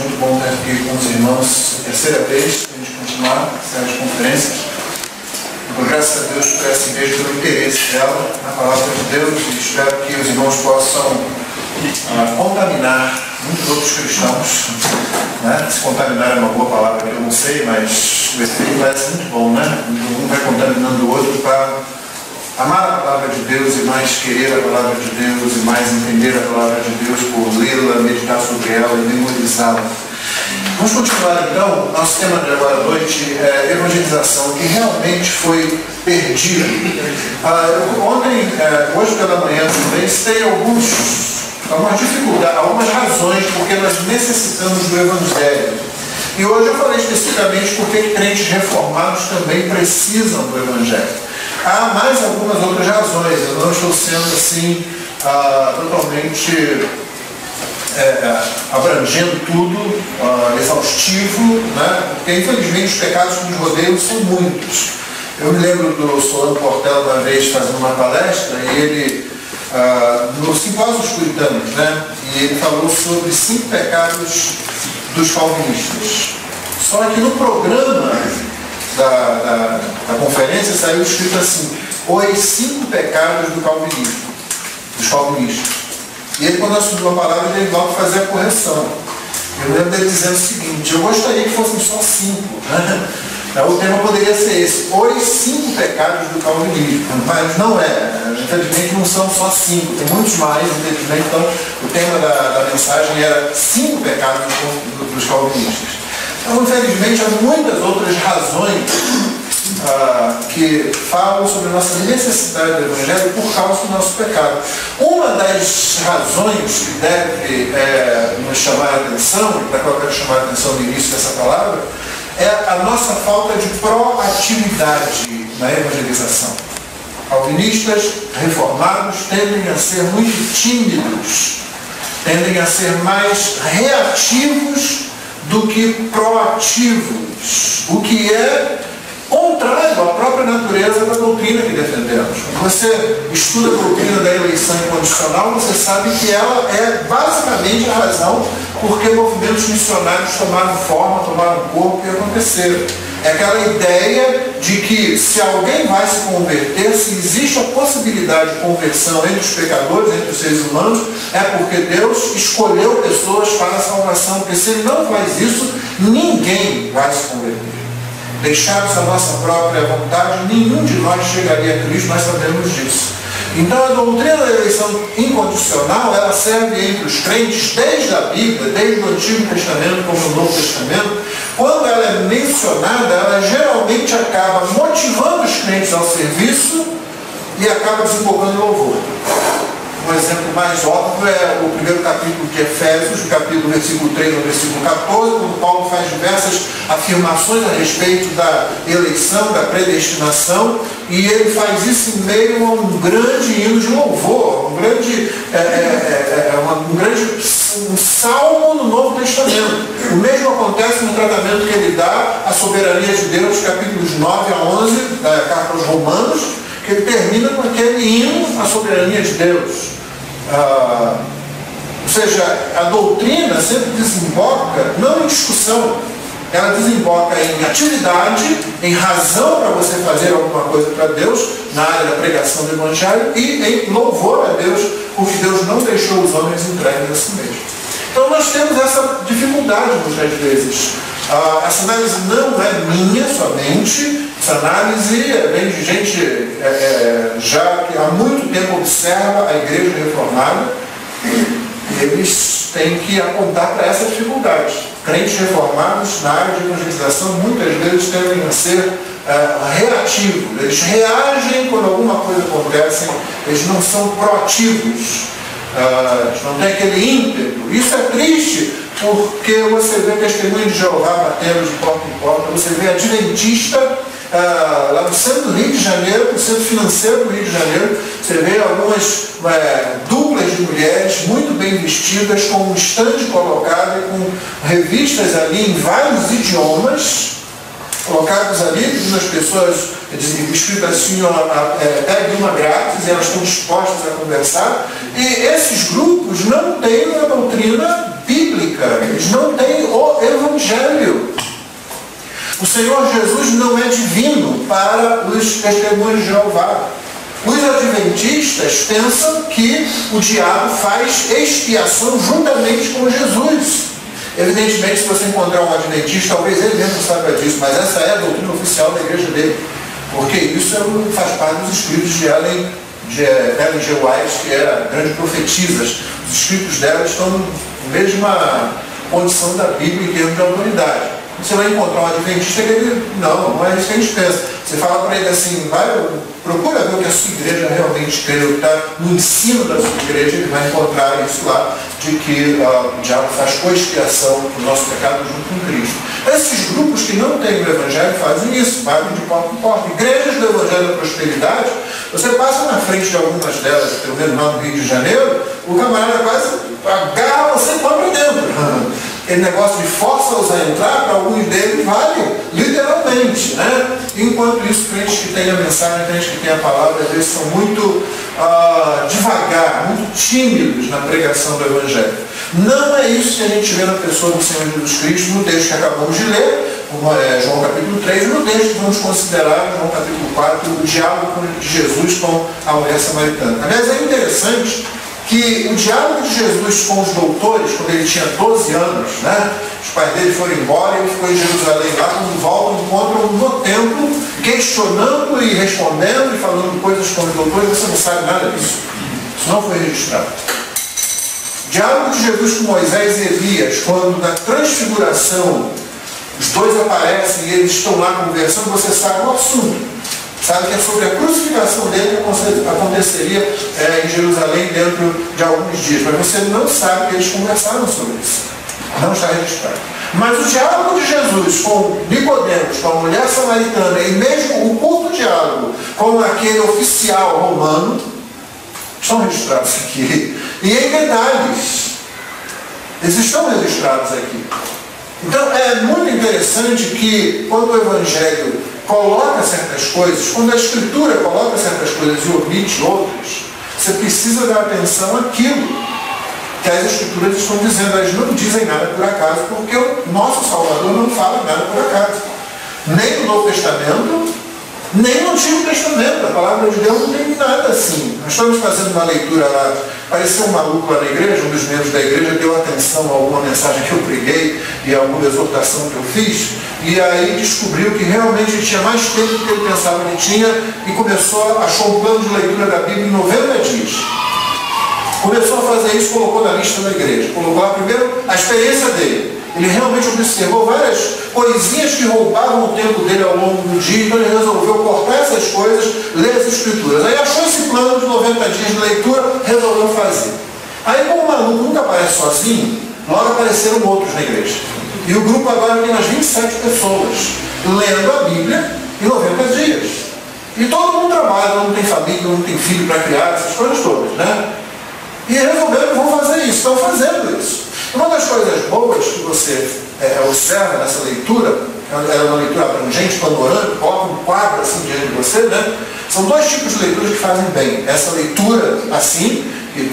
muito bom estar aqui com os irmãos. Terceira vez para a gente continuar essas conferências. Eu, graças a Deus por essa igreja, pelo interesse dela na palavra de Deus, e espero que os irmãos possam contaminar muitos outros cristãos. Né? Se contaminar é uma boa palavra que eu não sei, mas o efeito parece muito bom, né? Um vai contaminando o outro para amar a palavra de Deus e mais querer a palavra de Deus e mais entender a palavra de Deus por lê-la, meditar sobre ela e memorizá-la. Vamos continuar então. Nosso tema de agora à noite é evangelização, que realmente foi perdido. Hoje pela manhã também citei algumas dificuldades, algumas razões porque nós necessitamos do Evangelho. E hoje eu falei especificamente porque crentes reformados também precisam do Evangelho. Há mais algumas outras razões, eu não estou sendo assim totalmente abrangendo tudo, exaustivo, né? Porque infelizmente os pecados que nos rodeiam são muitos. Eu me lembro do Solano Portela uma vez fazendo uma palestra, e ele, no Simpósio dos Puritanos, né? E ele falou sobre 5 pecados dos calvinistas. Só que no programa da conferência saiu escrito assim: os 5 pecados do calvinismo, dos calvinistas. E ele, quando assumiu a palavra, ele logo fazia a correção. Eu lembro dele dizendo o seguinte: eu gostaria que fossem só 5. Né? O tema poderia ser esse: os 5 pecados do calvinismo. Mas não é. Infelizmente não são só 5, tem muitos mais. Infelizmente, então, o tema da mensagem era 5 pecados dos calvinistas. Então, infelizmente, há muitas outras razões que falam sobre a nossa necessidade do Evangelho por causa do nosso pecado. Uma das razões que deve nos chamar a atenção, e da qual eu quero chamar a atenção no início dessa palavra, é a nossa falta de proatividade na evangelização. Calvinistas reformados tendem a ser muito tímidos, tendem a ser mais reativos do que proativos, o que é contrário à própria natureza da doutrina que defendemos. Quando você estuda a doutrina da eleição incondicional, você sabe que ela é basicamente a razão por que movimentos missionários tomaram forma, tomaram corpo e aconteceram. É aquela ideia de que se alguém vai se converter, se existe a possibilidade de conversão entre os pecadores, entre os seres humanos, é porque Deus escolheu pessoas para a salvação, porque se Ele não faz isso, ninguém vai se converter. Deixados à nossa própria vontade, nenhum de nós chegaria a Cristo, nós sabemos disso. Então a doutrina da eleição incondicional, ela serve entre os crentes desde a Bíblia, desde o Antigo Testamento como o Novo Testamento. Quando ela é mencionada, ela geralmente acaba motivando os crentes ao serviço e acaba desembocando em louvor. Um exemplo mais óbvio é o primeiro capítulo de Efésios, versículo 3 ao versículo 14, quando Paulo faz diversas afirmações a respeito da eleição, da predestinação, e ele faz isso em meio a um grande hino de louvor, um salmo no Novo Testamento. O mesmo acontece no tratamento que ele dá à soberania de Deus, capítulos 9 a 11 da carta aos Romanos, que ele termina com aquele hino à soberania de Deus. Ou seja, a doutrina sempre desemboca, não em discussão, ela desemboca em atividade, em razão para você fazer alguma coisa para Deus, na área da pregação do Evangelho, e em louvor a Deus, porque Deus não deixou os homens entregues a si mesmos. Então nós temos essa dificuldade muitas vezes. Essa análise não é minha somente, essa análise vem de gente já que há muito tempo observa a igreja reformada, e eles têm que apontar para essa dificuldade. Crentes reformados na área de evangelização muitas vezes tendem a ser reativos, eles reagem quando alguma coisa acontece, eles não são proativos. Não tem aquele ímpeto. Isso é triste, porque você vê testemunho de Jeová batendo de porta em porta, você vê adventista lá no centro do Rio de Janeiro, no centro financeiro do Rio de Janeiro, você vê algumas duplas de mulheres muito bem vestidas, com um estande colocado e com revistas ali em vários idiomas, colocados ali, pedindo as pessoas, escrito assim, pegue uma grátis, e elas estão dispostas a conversar. E esses grupos não têm uma doutrina bíblica, eles não têm Senhor Jesus não é divino para os testemunhos de Jeová. Os adventistas pensam que o diabo faz expiação juntamente com Jesus. Evidentemente, se você encontrar um adventista, talvez ele mesmo saiba disso, mas essa é a doutrina oficial da igreja dele. Porque isso faz parte dos escritos de Ellen G. White, que era grande profetisa. Os escritos dela estão na mesma condição da Bíblia em termos de autoridade. Você vai encontrar um adventista que ele, não é isso que a gente pensa. Você fala para ele assim, procura ver o que a sua igreja realmente crê, o que está no ensino da sua igreja, ele vai encontrar isso lá, de que o diabo faz coexpiação do nosso pecado junto com Cristo. Esses grupos que não têm o Evangelho fazem isso, batem de porta em porta. Igrejas do Evangelho da Prosperidade, você passa na frente de algumas delas, pelo menos lá no Rio de Janeiro, o camarada quase agarra você e põe para dentro. Aquele negócio de força-os a entrar, para alguns deles vale literalmente, né? Enquanto isso, crentes que têm a mensagem, crentes que têm a palavra, às vezes são muito devagar, muito tímidos na pregação do Evangelho. Não é isso que a gente vê na pessoa do Senhor Jesus Cristo, no texto que acabamos de ler, João capítulo 3, no texto que vamos considerar, João capítulo 4, o diálogo de Jesus com a mulher samaritana. Aliás, é interessante que o diálogo de Jesus com os doutores, quando ele tinha 12 anos, né? Os pais dele foram embora, ele ficou em Jerusalém lá, quando voltam, encontram no templo, questionando e respondendo e falando coisas com os doutores, você não sabe nada disso. Isso não foi registrado. O diálogo de Jesus com Moisés e Elias, quando na transfiguração os dois aparecem e eles estão lá conversando, você sabe o assunto. Sabe que é sobre a crucificação dele que aconteceria em Jerusalém dentro de alguns dias. Mas você não sabe que eles conversaram sobre isso. Não está registrado. Mas o diálogo de Jesus com Nicodemos, com a mulher samaritana, e mesmo o curto diálogo com aquele oficial romano, estão registrados aqui. E em detalhes. Eles estão registrados aqui. Então é muito interessante que quando o Evangelho coloca certas coisas, quando a Escritura coloca certas coisas e omite outras, você precisa dar atenção àquilo que as Escrituras estão dizendo. Elas não dizem nada por acaso, porque o nosso Salvador não fala nada por acaso. Nem no Novo Testamento, nem no Antigo Testamento. A palavra de Deus não tem nada assim. Nós estamos fazendo uma leitura lá, apareceu um maluco lá na igreja, um dos membros da igreja deu atenção a alguma mensagem que eu preguei e a alguma exortação que eu fiz, e aí descobriu que realmente tinha mais tempo do que ele pensava que tinha e achou um plano de leitura da Bíblia em 90 dias. Começou a fazer isso, colocou na lista da igreja. Colocou lá primeiro a experiência dele. Ele realmente observou várias coisinhas que roubavam o tempo dele ao longo do dia, então ele resolveu cortar essas coisas, ler as Escrituras. Aí achou esse plano de 90 dias de leitura, resolveu fazer. Aí, como o maluco nunca aparece sozinho, logo apareceram outros na igreja. E o grupo agora tem umas 27 pessoas lendo a Bíblia em 90 dias. E todo mundo trabalha, todo mundo tem família, todo mundo tem filho para criar, essas coisas todas, né? E resolveram, vão fazer isso, estão fazendo isso. Uma das coisas boas que você observa nessa leitura, é uma leitura abrangente, panorâmica, coloca um quadro assim diante de você, né? São dois tipos de leituras que fazem bem. Essa leitura assim, que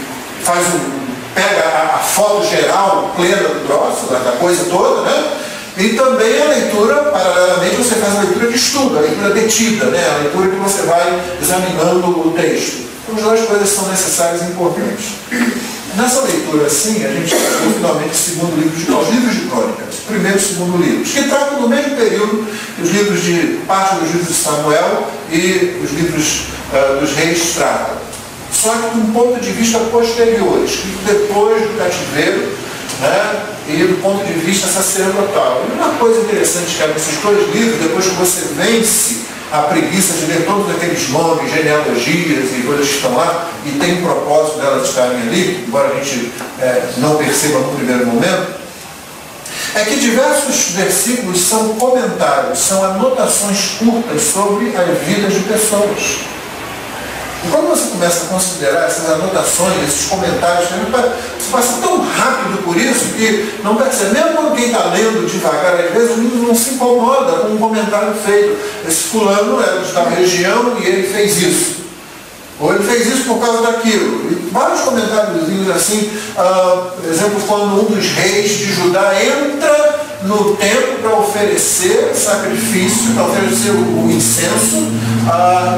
pega a foto geral plena do troço, da coisa toda, né? E também a leitura, paralelamente, você faz a leitura de estudo, a leitura detida, né? A leitura que você vai examinando o texto. Então, as duas coisas são necessárias e importantes. Nessa leitura, assim, a gente chegou finalmente ao segundo livro os livros de crônicas, primeiro e segundo livros, que tratam do mesmo período que os livros parte dos livros de Samuel e os livros dos reis tratam. Só que de um ponto de vista posterior, escrito depois do cativeiro, né, e do ponto de vista sacerdotal. E uma coisa interessante que é nesses dois livros, depois que você vence a preguiça de ler todos aqueles nomes, genealogias e coisas que estão lá, e tem um propósito delas estarem ali, embora a gente não perceba no primeiro momento, é que diversos versículos são comentários, são anotações curtas sobre as vidas de pessoas. E quando você começa a considerar essas anotações, esses comentários, você passa tão rápido por isso que não percebe. Mesmo quando quem está lendo devagar, às vezes não se incomoda com um comentário feito. Esse fulano é de tal região e ele fez isso. Ou ele fez isso por causa daquilo. E vários comentários assim, por exemplo, quando um dos reis de Judá entra no templo para oferecer sacrifício, para oferecer o incenso.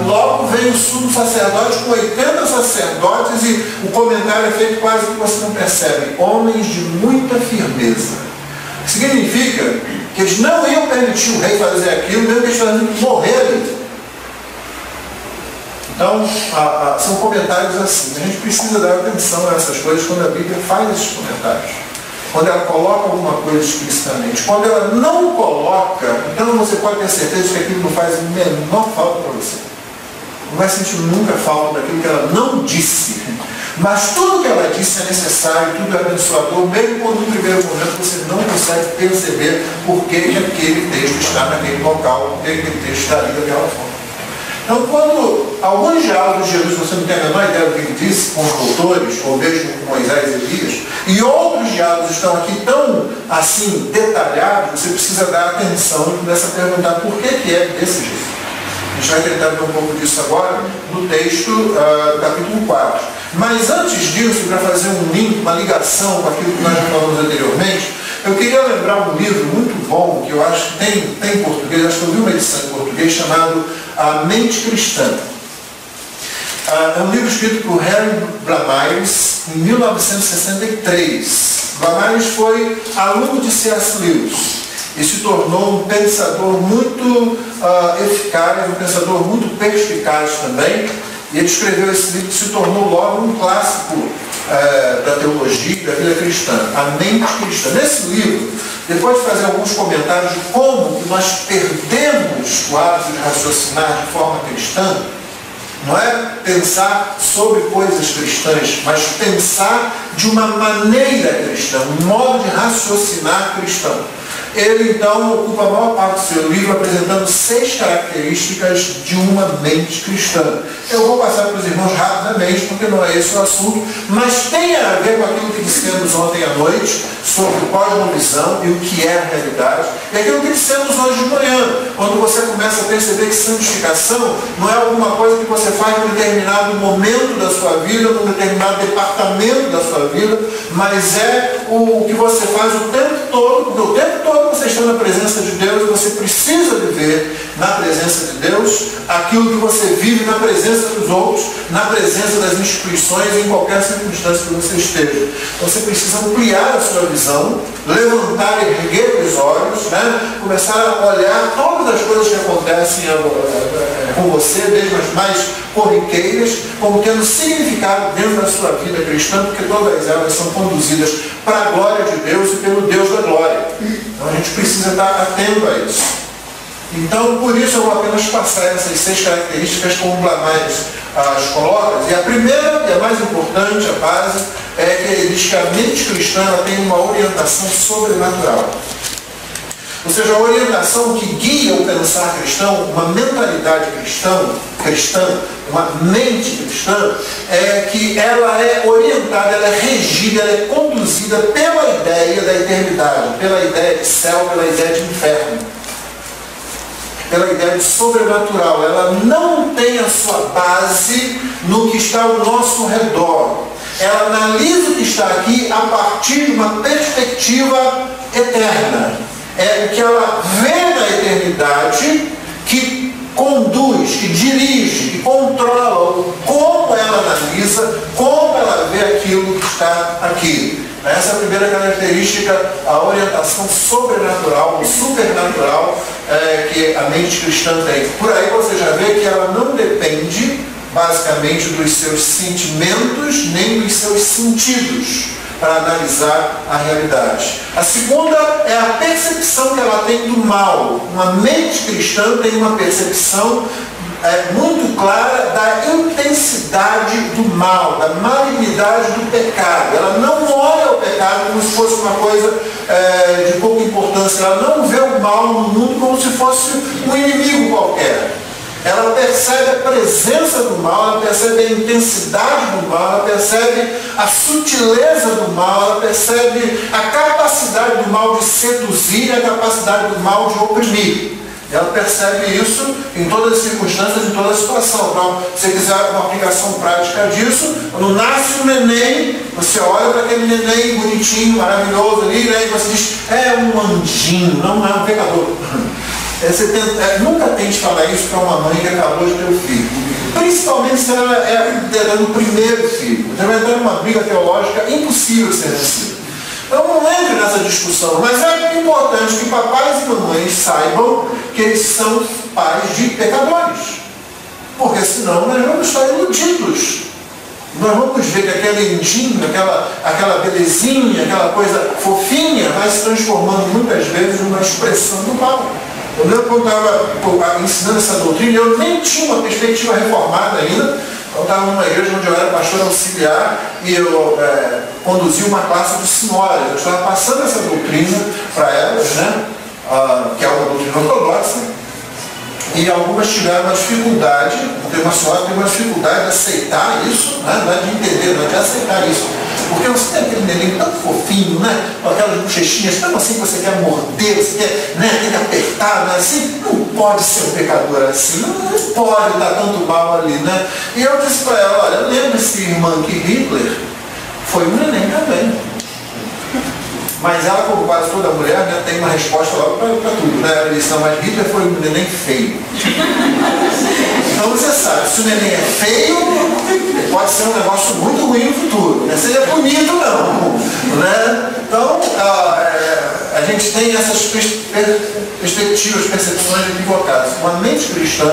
Logo vem o sumo sacerdote com 80 sacerdotes e o comentário é feito quase que você não percebe. Homens de muita firmeza. Significa que eles não iam permitir o rei fazer aquilo, mesmo que eles tivessem que morrer ali. Então, são comentários assim. A gente precisa dar atenção a essas coisas quando a Bíblia faz esses comentários. Quando ela coloca alguma coisa explicitamente. Quando ela não coloca, então você pode ter certeza que aquilo não faz a menor falta para você. Não vai sentir nunca falta daquilo que ela não disse. Mas tudo que ela disse é necessário, tudo é abençoador, mesmo quando no primeiro momento você não consegue perceber por que aquele texto está naquele local, por que aquele texto está ali daquela forma. Então, quando alguns diálogos de Jesus você não tem a menor ideia do que ele disse com os doutores, ou mesmo com Moisés e Elias, e outros diálogos estão aqui tão assim detalhados, você precisa dar atenção e começa a perguntar por que é desse jeito. A gente vai tentar ver um pouco disso agora no texto do capítulo 4. Mas antes disso, para fazer um link, uma ligação com aquilo que nós já falamos anteriormente, eu queria lembrar um livro muito bom, que eu acho que tem em português, acho que eu vi uma edição em português, chamado A Mente Cristã. É um livro escrito por Harry Blamires em 1963. Blamires foi aluno de C.S. Lewis e se tornou um pensador muito eficaz, um pensador muito perspicaz também. E ele escreveu esse livro que se tornou logo um clássico da teologia e da vida cristã, A Mente Cristã. Nesse livro, depois de fazer alguns comentários de como nós perdemos o hábito de raciocinar de forma cristã, não é pensar sobre coisas cristãs, mas pensar de uma maneira cristã, um modo de raciocinar cristão. Ele, então, ocupa a maior parte do seu livro apresentando 6 características de uma mente cristã. Eu vou passar para os irmãos rapidamente, porque não é esse o assunto, mas tem a ver com aquilo que dissemos ontem à noite, sobre cosmovisão e o que é a realidade, e aquilo que dissemos hoje de manhã, quando você começa a perceber que santificação não é alguma coisa que você faz em um determinado momento da sua vida, num determinado departamento da sua vida, mas é o que você faz o tempo todo, porque o tempo todo você está na presença de Deus, você precisa viver na presença de Deus aquilo que você vive na presença dos outros, na presença das instituições, em qualquer circunstância que você esteja. Então você precisa ampliar a sua visão, levantar e erguer os olhos, né? Começar a olhar todas as coisas que acontecem com você, mesmo as mais corriqueiras, como tendo significado dentro da sua vida cristã, porque todas elas são conduzidas para a glória de Deus e pelo Deus da glória. Então a gente precisa estar atento a isso. Então, por isso eu vou apenas passar essas 6 características como o Blamires as coloca. E a primeira, e a mais importante, a base, é que ele diz que a mente cristã tem uma orientação sobrenatural. Ou seja, a orientação que guia o pensar cristão, uma mentalidade cristã, uma mente cristã, é que ela é orientada, ela é regida, ela é conduzida pela ideia da eternidade, pela ideia de céu, pela ideia de inferno, pela ideia de sobrenatural. Ela não tem a sua base no que está ao nosso redor. Ela analisa o que está aqui a partir de uma perspectiva eterna. É o que ela vê na eternidade que conduz, que dirige, que controla como ela analisa, como ela vê aquilo que está aqui. Essa é a primeira característica, a orientação sobrenatural, o supernatural que a mente cristã tem. Por aí você já vê que ela não depende basicamente dos seus sentimentos nem dos seus sentidos para analisar a realidade. A segunda é a percepção que ela tem do mal. Uma mente cristã tem uma percepção muito clara da intensidade do mal, da malignidade do pecado. Ela não olha o pecado como se fosse uma coisa de pouca importância. Ela não vê o mal no mundo como se fosse um inimigo qualquer. Ela percebe a presença do mal, ela percebe a intensidade do mal, ela percebe a sutileza do mal, ela percebe a capacidade do mal de seduzir e a capacidade do mal de oprimir. Ela percebe isso em todas as circunstâncias, em toda a situação. Então, se você quiser uma aplicação prática disso, quando nasce um neném, você olha para aquele neném bonitinho, maravilhoso ali, né, e você diz, é um anjinho, não é um pecador. Nunca tente falar isso para uma mãe que acabou de ter um filho. Principalmente se ela é no primeiro filho. Você vai entrar numa briga teológica impossível ser vencida. Então não entre nessa discussão, mas é importante que papais e mamães saibam que eles são pais de pecadores. Porque senão nós vamos estar iludidos. Nós vamos ver que aquele anjinho, aquela belezinha, aquela coisa fofinha vai se transformando muitas vezes numa expressão do mal. Eu lembro quando eu estava ensinando essa doutrina, eu nem tinha uma perspectiva reformada ainda. Eu estava numa igreja onde eu era pastor auxiliar e eu conduzi uma classe de senhoras. Eu estava passando essa doutrina para elas, né? Que é uma doutrina ortodoxa. E algumas tiveram uma dificuldade, tem uma senhora que teve uma dificuldade de aceitar isso, né? Não é de entender, não é de aceitar isso. Porque você tem aquele neném tão fofinho, né? Com aquelas bochechinhas, tão assim que você quer morder, você quer, né? Tem que apertar, né? Assim, não pode ser um pecador assim, não pode dar tanto mal ali, né? E eu disse para ela, olha, lembre-se, irmã, que Hitler foi um neném também. Mas ela, como quase toda mulher, né, tem uma resposta logo para tudo, né? Ela disse, não, mas Hitler foi um neném feio. Então você sabe, se o neném é feio, pode ser um negócio muito ruim no futuro. Né? Se ele é bonito, não. Né? Então, a gente tem essas perspectivas, percepções equivocadas. Uma mente cristã,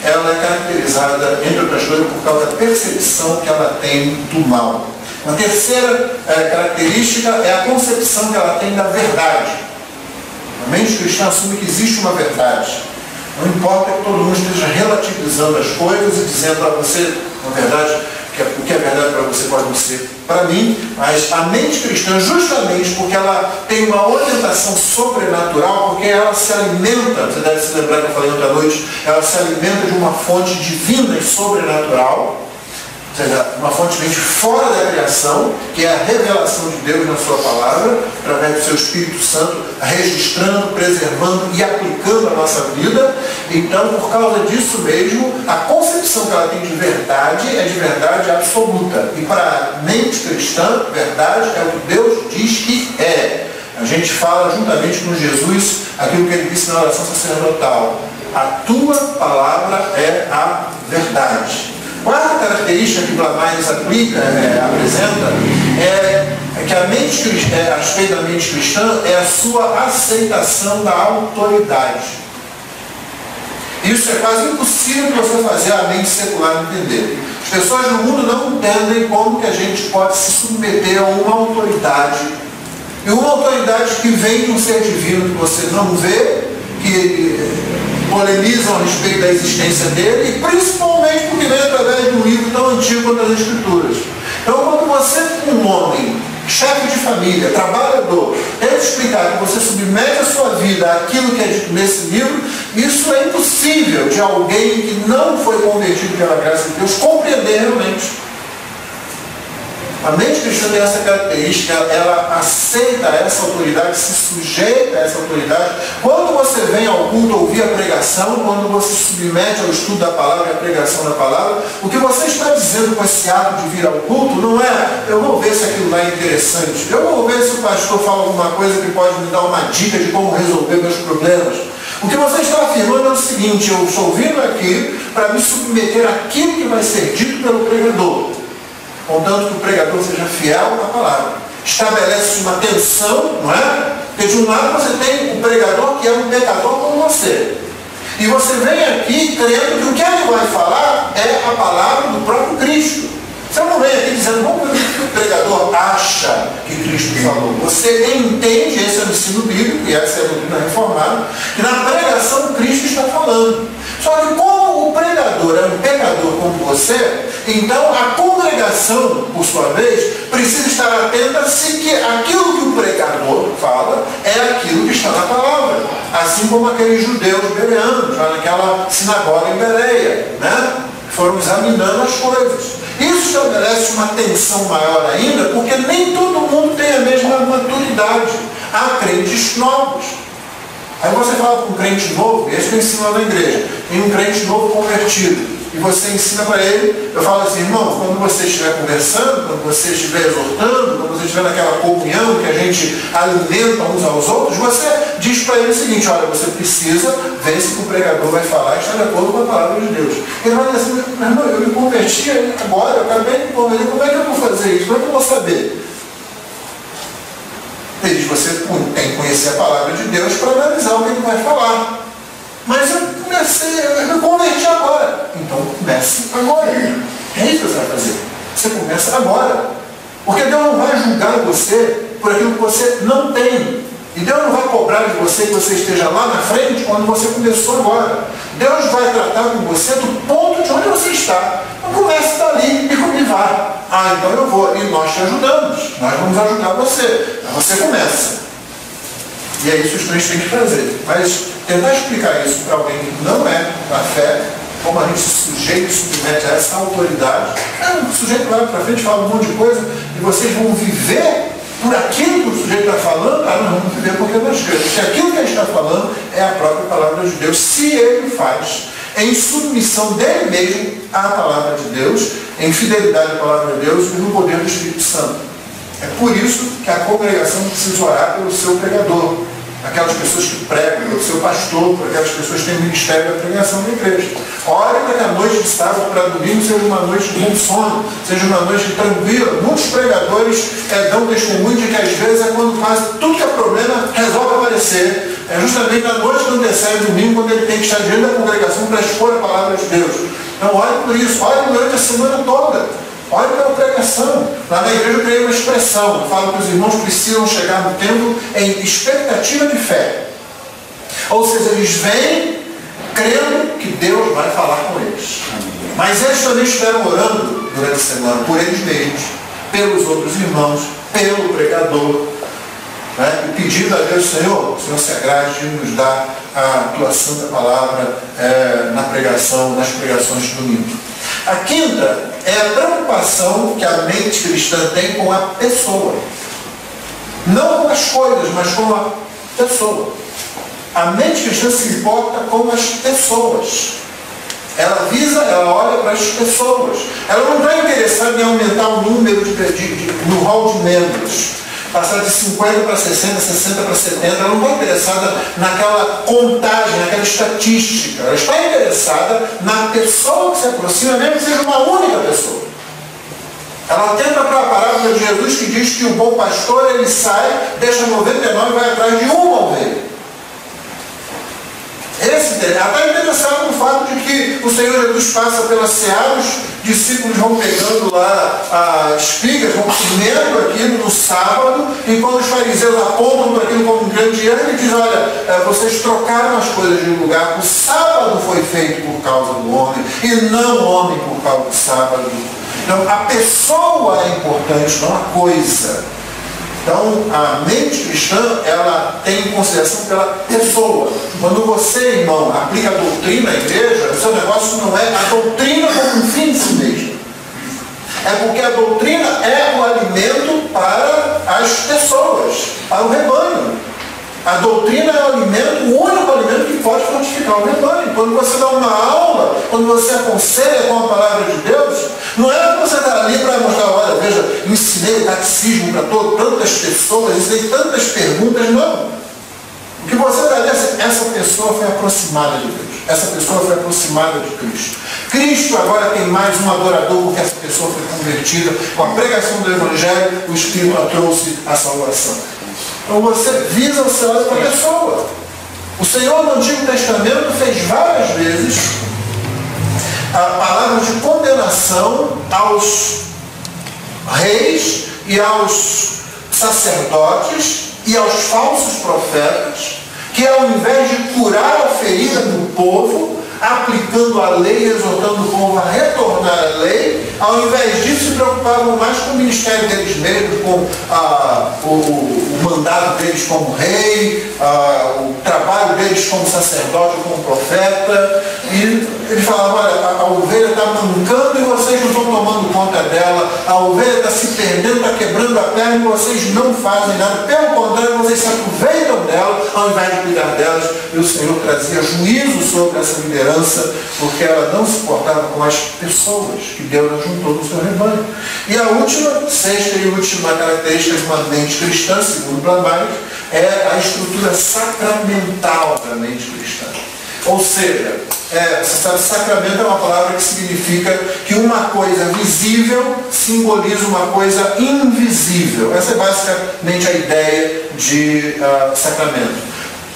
ela é caracterizada, entre outras coisas, por causa da percepção que ela tem do mal. Uma terceira característica é a concepção que ela tem da verdade. A mente cristã assume que existe uma verdade. Não importa que todo mundo esteja relativizando as coisas e dizendo para você, na verdade, o que é verdade para você pode não ser para mim, mas a mente cristã, justamente porque ela tem uma orientação sobrenatural, porque ela se alimenta, você deve se lembrar que eu falei ontem à noite, ela se alimenta de uma fonte divina e sobrenatural, ou seja, uma fonte que vem de fora da criação, que é a revelação de Deus na sua palavra, através do seu Espírito Santo, registrando, preservando e aplicando a nossa vida. Então, por causa disso mesmo, a concepção que ela tem de verdade é de verdade absoluta. E para a mente cristã, verdade é o que Deus diz que é. A gente fala juntamente com Jesus aquilo que ele disse na oração sacerdotal. A tua palavra é a verdade. Quarta característica que Blavatsky apresenta é que a respeito da mente cristã é a sua aceitação da autoridade. Isso é quase impossível de você fazer a mente secular entender. As pessoas no mundo não entendem como que a gente pode se submeter a uma autoridade. E uma autoridade que vem de um ser divino que você não vê, que polemizam a respeito da existência dele, e principalmente porque vem através de um livro tão antigo quanto as Escrituras. Então, quando você, um homem, chefe de família, trabalhador, tenta explicar que você submete a sua vida àquilo que é dito nesse livro, isso é impossível de alguém que não foi convertido pela graça de Deus compreender realmente. A mente cristã tem essa característica, ela aceita essa autoridade, se sujeita a essa autoridade. Quando você vem ao culto ouvir a pregação, quando você se submete ao estudo da palavra e à pregação da palavra, o que você está dizendo com esse ato de vir ao culto não é, eu vou ver se aquilo lá é interessante, eu vou ver se o pastor fala alguma coisa que pode me dar uma dica de como resolver meus problemas. O que você está afirmando é o seguinte, eu estou vindo aqui para me submeter àquilo que vai ser dito pelo pregador. Contanto que o pregador seja fiel à palavra. Estabelece uma tensão, não é? Porque de um lado você tem o pregador que é um pecador como você. E você vem aqui crendo que o que ele vai falar é a palavra do próprio Cristo. Você não vem aqui dizendo como o pregador acha que Cristo falou. Você entende, esse é o ensino bíblico, e essa é a doutrina reformada, que na pregação Cristo está falando. Só que como o pregador é um pecador como você, então a congregação, por sua vez, precisa estar atenta se que aquilo que o pregador fala é aquilo que está na palavra. Assim como aqueles judeus bereanos, lá naquela sinagoga em Bereia, né? Foram examinando as coisas. Isso estabelece uma tensão maior ainda, porque nem todo mundo tem a mesma maturidade. Há crentes novos. Aí você fala para um crente novo, e esse que eu ensino lá na igreja, tem um crente novo convertido, e você ensina para ele, eu falo assim, irmão, quando você estiver conversando, quando você estiver exortando, quando você estiver naquela comunhão que a gente alimenta uns aos outros, você diz para ele o seguinte, olha, você precisa ver se o pregador vai falar e está de acordo com a palavra de Deus. Ele vai dizer assim, mas irmão, eu me converti agora, eu acabei de me converter, como é que eu vou fazer isso? Como é que eu vou saber? Ele diz, você tem que conhecer a palavra de Deus para analisar o que ele vai falar. Mas eu me converti agora. Então comece agora. É isso que você vai fazer. Você começa agora. Porque Deus não vai julgar você por aquilo que você não tem. E Deus não vai cobrar de você que você esteja lá na frente quando você começou agora. Deus vai tratar com você do ponto de onde você está. Então comece dali e vá. Ah, então eu vou. E nós te ajudamos. Nós vamos ajudar você. Mas você começa. E é isso que os crentes têm que fazer. Mas tentar explicar isso para alguém que não é da fé, como a gente se sujeita e submete a essa autoridade, o sujeito vai para frente, fala um monte de coisa, e vocês vão viver por aquilo que o sujeito está falando, nós vamos viver porque nós cremos. Se aquilo que ele está falando é a própria palavra de Deus, se ele faz em submissão dele mesmo à palavra de Deus, em fidelidade à palavra de Deus e no poder do Espírito Santo. É por isso que a congregação precisa orar pelo seu pregador, aquelas pessoas que pregam, pelo seu pastor, por aquelas pessoas que têm o ministério da pregação da igreja. Ore para que a noite de sábado para domingo seja uma noite de bom sono, seja uma noite tranquila. Muitos pregadores dão testemunho de que às vezes é quando quase tudo que é problema resolve aparecer. É justamente na noite que antecede o domingo, quando ele tem que estar diante da congregação para expor a palavra de Deus. Então ore por isso, ore durante a semana toda. Olha pela pregação. Lá na igreja eu criei uma expressão. Eu falo que os irmãos precisam chegar no templo em expectativa de fé. Ou seja, eles vêm crendo que Deus vai falar com eles. Mas eles também estiveram orando durante a semana por eles mesmos, pelos outros irmãos, pelo pregador, né? E pedindo a Deus, Senhor, o Senhor se agrade de nos dar a tua santa palavra na pregação, nas pregações de domingo. A quinta é a preocupação que a mente cristã tem com a pessoa. Não com as coisas, mas com a pessoa. A mente cristã se importa com as pessoas. Ela olha para as pessoas. Ela não está interessada em aumentar o número no hall de membros. Passar de 50 para 60, 60 para 70, ela não está interessada naquela contagem, naquela estatística. Ela está interessada na pessoa que se aproxima, mesmo que seja uma única pessoa. Ela atenta para a parábola de Jesus que diz que o bom pastor, ele sai, deixa 99 e vai atrás de uma ovelha. Ela está interessada no fato de que o Senhor Jesus passa pela seara, os discípulos vão pegando lá as espigas, vão comendo aquilo no sábado, e quando os fariseus apontam para aquilo como um grande erro, ele diz, olha, vocês trocaram as coisas de lugar, o sábado foi feito por causa do homem, e não o homem por causa do sábado. Então, a pessoa é importante, não a coisa. Então, a mente cristã, ela tem consideração pela pessoa. Quando você, irmão, aplica a doutrina à igreja, o seu negócio não é a doutrina como um fim em si mesmo. É porque a doutrina é o alimento para as pessoas, para o rebanho. A doutrina é o alimento, o único alimento que pode fortificar o rebanho. Quando você dá uma aula, quando você aconselha com a palavra de Deus, não é que você está ali para mostrar, olha, veja, ensinei catecismo para tantas pessoas, ensinei tantas perguntas, não. O que você está ali, essa pessoa foi aproximada de Deus. Essa pessoa foi aproximada de Cristo. Cristo agora tem mais um adorador, porque essa pessoa foi convertida. Com a pregação do Evangelho, o Espírito trouxe a salvação. Então você visa o céu para a pessoa. O Senhor no Antigo Testamento fez várias vezes a palavra de condenação aos reis e aos sacerdotes e aos falsos profetas, que ao invés de curar a ferida do povo, aplicando a lei, exortando o povo a retornar à lei, ao invés disso se preocupavam mais com o ministério deles mesmos, com o mandato deles como rei, o trabalho deles como sacerdote, como profeta, e ele falava, olha, a ovelha está mancando e vocês não estão tomando conta conta dela, a ovelha está se perdendo, está quebrando a perna e vocês não fazem nada. Pelo contrário, vocês se aproveitam dela ao invés de cuidar delas. E o Senhor trazia juízo sobre essa liderança, porque ela não se portava com as pessoas que Deus juntou no seu rebanho. E a última, sexta e última característica de uma mente cristã, segundo Blamais, é a estrutura sacramental da mente cristã. Ou seja, você sabe, sacramento é uma palavra que significa que uma coisa visível simboliza uma coisa invisível. Essa é basicamente a ideia de sacramento.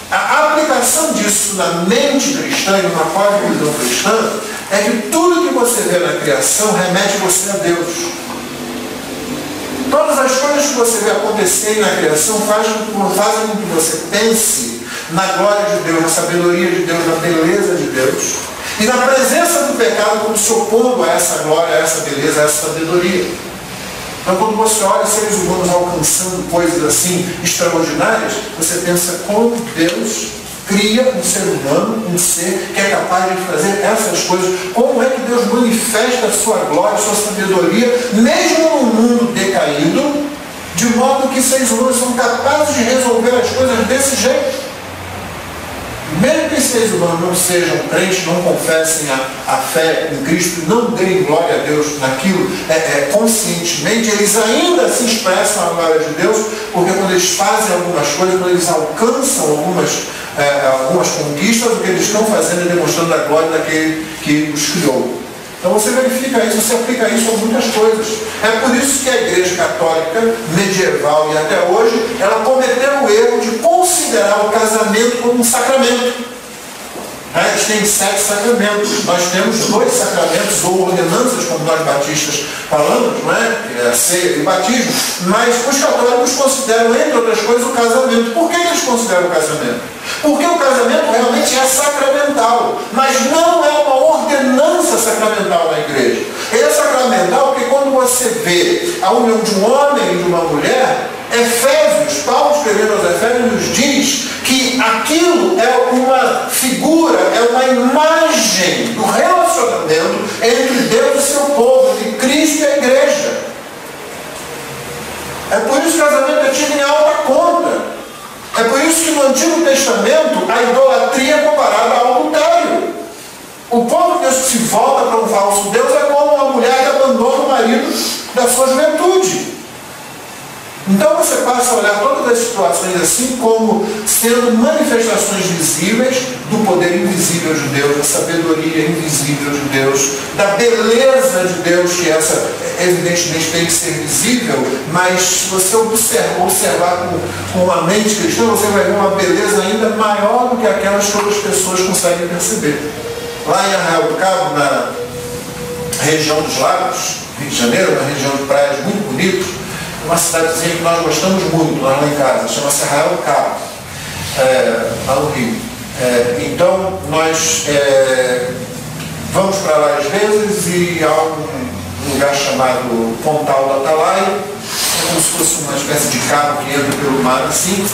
A aplicação disso na mente cristã e numa cosmovisão cristã é que tudo que você vê na criação remete você a Deus. Todas as coisas que você vê acontecerem na criação fazem com que você pense na glória de Deus, na sabedoria de Deus, na beleza de Deus, e na presença do pecado como se opondo a essa glória, a essa beleza, a essa sabedoria. Então, quando você olha seres humanos alcançando coisas assim extraordinárias, você pensa como Deus cria um ser humano, um ser que é capaz de fazer essas coisas. Como é que Deus manifesta a sua glória, a sua sabedoria, mesmo num mundo decaído, de modo que seres humanos são capazes de resolver as coisas desse jeito. Mesmo que seres humanos não sejam crentes, não confessem a fé em Cristo, não deem glória a Deus naquilo conscientemente, eles ainda se expressam a glória de Deus, porque quando eles fazem algumas coisas, quando eles alcançam algumas conquistas, o que eles estão fazendo é demonstrando a glória daquele que os criou. Então você verifica isso, você aplica isso a muitas coisas. É por isso que a Igreja Católica medieval e até hoje, ela cometeu o erro de considerar o casamento como um sacramento. Eles têm 7 sacramentos. Nós temos 2 sacramentos ou ordenanças, como nós batistas falamos, não é? Que é a ceia e o batismo. Mas os católicos consideram, entre outras coisas, o casamento. Por que eles consideram o casamento? Porque o casamento realmente é sacramental, mas não é uma ordenança sacramental na igreja. Ele é sacramental porque quando você vê a união de um homem e de uma mulher, Paulo escrevendo aos Efésios diz que aquilo é uma figura, é uma imagem do relacionamento entre Deus e seu povo, entre Cristo e a igreja. É por isso que o casamento é tido em alta conta. É por isso que no Antigo Testamento a idolatria é comparada ao adultério. O povo que se volta para um falso Deus é como uma mulher que abandona o marido da sua juventude. Então você passa a olhar todas as situações assim como sendo manifestações visíveis do poder invisível de Deus, da sabedoria invisível de Deus, da beleza de Deus, que essa evidentemente tem que ser visível, mas se você observar com uma mente cristã, você vai ver uma beleza ainda maior do que aquelas que outras pessoas conseguem perceber. Lá em Arraial do Cabo, na região dos Lagos, Rio de Janeiro, uma região de praias muito bonita, uma cidadezinha que nós gostamos muito, lá em casa, chama-se Arraial do Cabo, lá no Rio. Então, nós vamos para lá às vezes e há um lugar chamado Pontal do Atalaia, como se fosse uma espécie de cabo que entra pelo mar assim,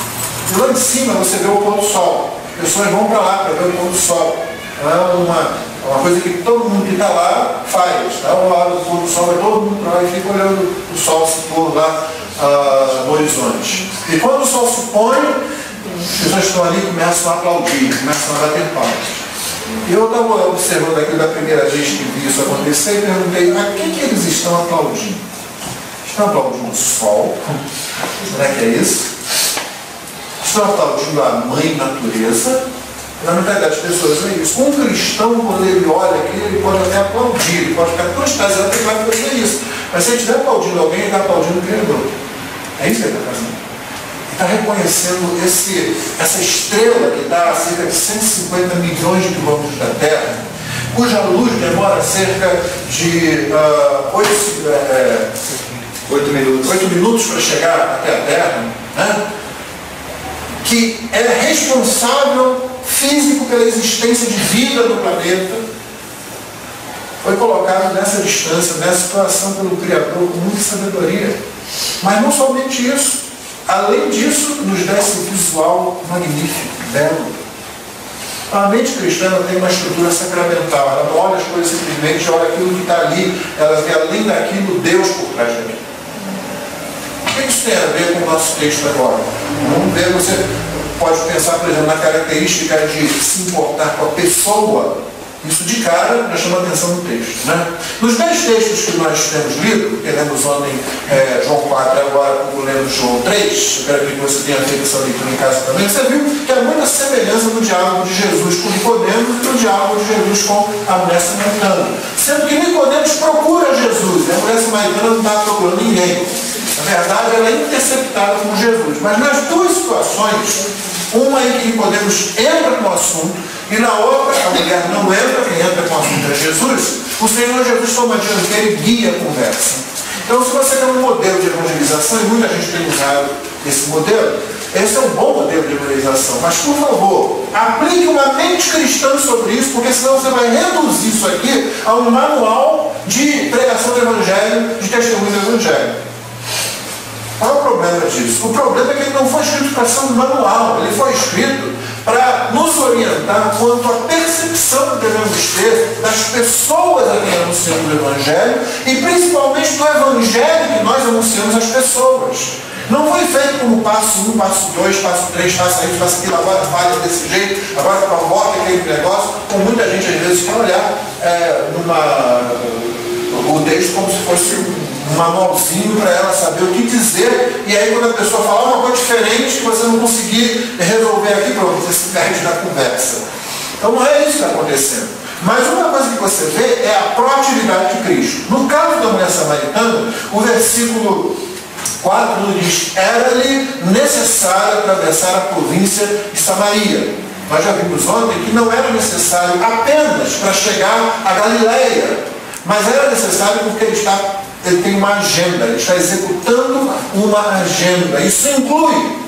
e lá em cima você vê o pôr do sol. As pessoas vão para lá para ver o pôr do sol. É uma coisa que todo mundo que está lá faz. Tá? Ao lado do pôr do sol, vai todo mundo para lá e fica olhando o sol se pôr lá no horizonte. E quando o sol se põe, as pessoas estão ali e começam a aplaudir, começam a bater palmas. E eu estava observando aquilo da primeira vez que vi isso acontecer e perguntei, a quem que eles estão aplaudindo? Estão aplaudindo o sol? Como é que é isso? Estão aplaudindo a mãe natureza? Na metade das pessoas é isso. Um cristão, quando ele olha aqui, ele pode até aplaudir, ele pode ficar tão extasiado que ele vai fazer isso. Mas se ele estiver aplaudindo alguém, ele está aplaudindo o Criador. É isso que ele está fazendo. Ele está reconhecendo essa estrela que está a cerca de 150 milhões de quilômetros da Terra, cuja luz demora cerca de 8 minutos para chegar até a Terra, né? Que é responsável físico pela existência de vida no planeta, foi colocado nessa distância, nessa situação pelo Criador com muita sabedoria. Mas não somente isso, além disso, nos dá esse visual magnífico, belo. A mente cristã tem uma estrutura sacramental, ela não olha as coisas simplesmente, olha aquilo que está ali, ela vê além daquilo Deus por trás daquilo. O que isso tem a ver com o nosso texto agora? Vamos ver, você pode pensar, por exemplo, na característica de se importar com a pessoa. Isso de cara já chama a atenção no texto. Né? Nos 10 textos que nós temos lido, que lemos ontem João 4 e agora como lemos João 3, eu quero que você tenha feito essa leitura em casa também, você viu que há muita semelhança no diálogo de Jesus com Nicodemos e no diálogo de Jesus com a mulher samaritana. Sendo que Nicodemos procura Jesus, a mulher samaritana não está procurando ninguém. Na verdade, ela é interceptada por Jesus. Mas nas duas situações, uma em que Nicodemos entra no assunto, e na outra, a mulher não entra, quem entra com o assunto é Jesus, o Senhor Jesus toma a dianteira e guia a conversa. Então, se você quer um modelo de evangelização, e muita gente tem usado esse modelo, esse é um bom modelo de evangelização. Mas, por favor, aplique uma mente cristã sobre isso, porque senão você vai reduzir isso aqui a um manual de pregação do Evangelho, de testemunho do Evangelho. Qual é o problema disso? O problema é que ele não foi escrito para ser um manual, ele foi escrito para nos orientar quanto à percepção que devemos ter das pessoas a quem anunciamos o Evangelho e principalmente do Evangelho que nós anunciamos às pessoas. Não foi feito como passo 1, passo 2, passo 3, faça isso, faça aquilo, agora falha desse jeito, agora provoca aquele negócio, como muita gente às vezes quer olhar o texto como se fosse um manualzinho para ela saber o que dizer, e aí quando a pessoa falar uma coisa diferente que você não conseguir resolver aqui, pronto, você se perde na conversa. Então não é isso que está acontecendo. Mas uma coisa que você vê é a proatividade de Cristo. No caso da mulher samaritana, o versículo 4 nos diz: era-lhe necessário atravessar a província de Samaria. Nós já vimos ontem que não era necessário apenas para chegar a Galileia, mas era necessário porque ele tem uma agenda, ele está executando uma agenda. Isso inclui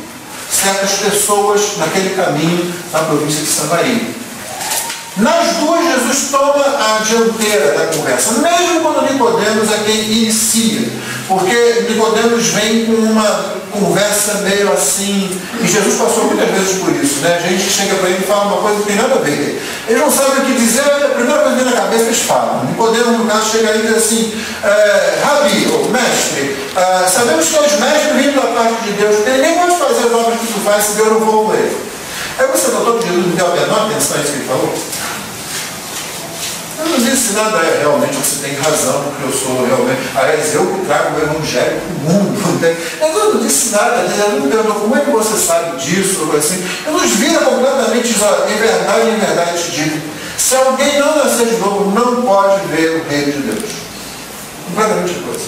certas pessoas naquele caminho na província de Samaria. Nas duas, Jesus toma a dianteira da conversa, mesmo quando Nicodemos é quem inicia, porque Nicodemos vem com uma conversa meio assim, e Jesus passou muitas vezes por isso, né? A gente chega para ele e fala uma coisa que tem nada a ver. Eles não sabem o que dizer, a primeira coisa que vem na cabeça eles falam. Nicodemos, no caso, chega aí e diz assim: Rabi, ou mestre, sabemos que és mestre vindo da parte de Deus, porque ninguém pode fazer as obras que tu faz se Deus não for com ele. Aí você notou que Jesus não deu a menor atenção a isso que ele falou? Eu não disse nada, realmente você tem razão, porque eu sou realmente. Aliás, eu que trago o evangelho para o mundo. Eu não disse nada, ele não perguntou como é que você sabe disso, ou assim. Eu nos vira completamente em verdade te digo. Se alguém não nascer de novo, não pode ver o reino de Deus. Completamente coisa.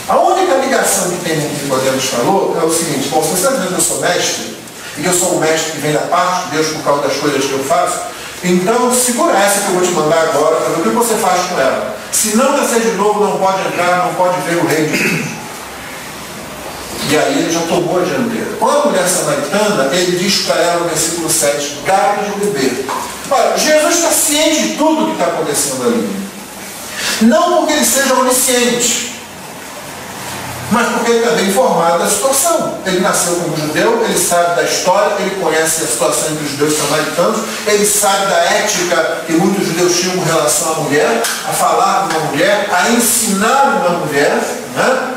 A única ligação que tem com o que Nicodemos falou é o seguinte: bom, se você está dizendo que eu sou mestre, e que eu sou um mestre que vem da parte de Deus por causa das coisas que eu faço, então segura essa que eu vou te mandar agora para ver o que você faz com ela. Se não nascer de novo, não pode entrar, não pode ver o reino de Deus. E aí ele já tomou a dianteira. Com a mulher samaritana, ele diz para ela no versículo 7, dá-lhe de beber. Olha, Jesus está ciente de tudo o que está acontecendo ali. Não porque ele seja onisciente, mas porque ele está bem informado da situação. Ele nasceu como judeu, ele sabe da história, ele conhece a situação entre os judeus e samaritanos, ele sabe da ética que muitos judeus tinham com relação à mulher, a falar com uma mulher, a ensinar uma mulher, né?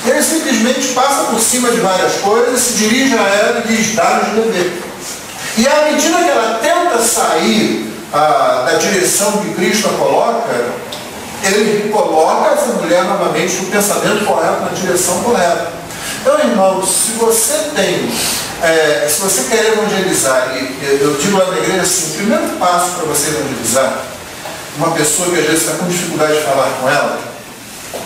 Ele simplesmente passa por cima de várias coisas, se dirige a ela e diz: dá-lhe de beber. E à medida que ela tenta sair da direção que Cristo a coloca, ele coloca essa mulher novamente no pensamento correto, na direção correta. Então, irmãos, se você se você quer evangelizar, e eu digo lá na igreja assim, o primeiro passo para você evangelizar uma pessoa que às vezes está com dificuldade de falar com ela,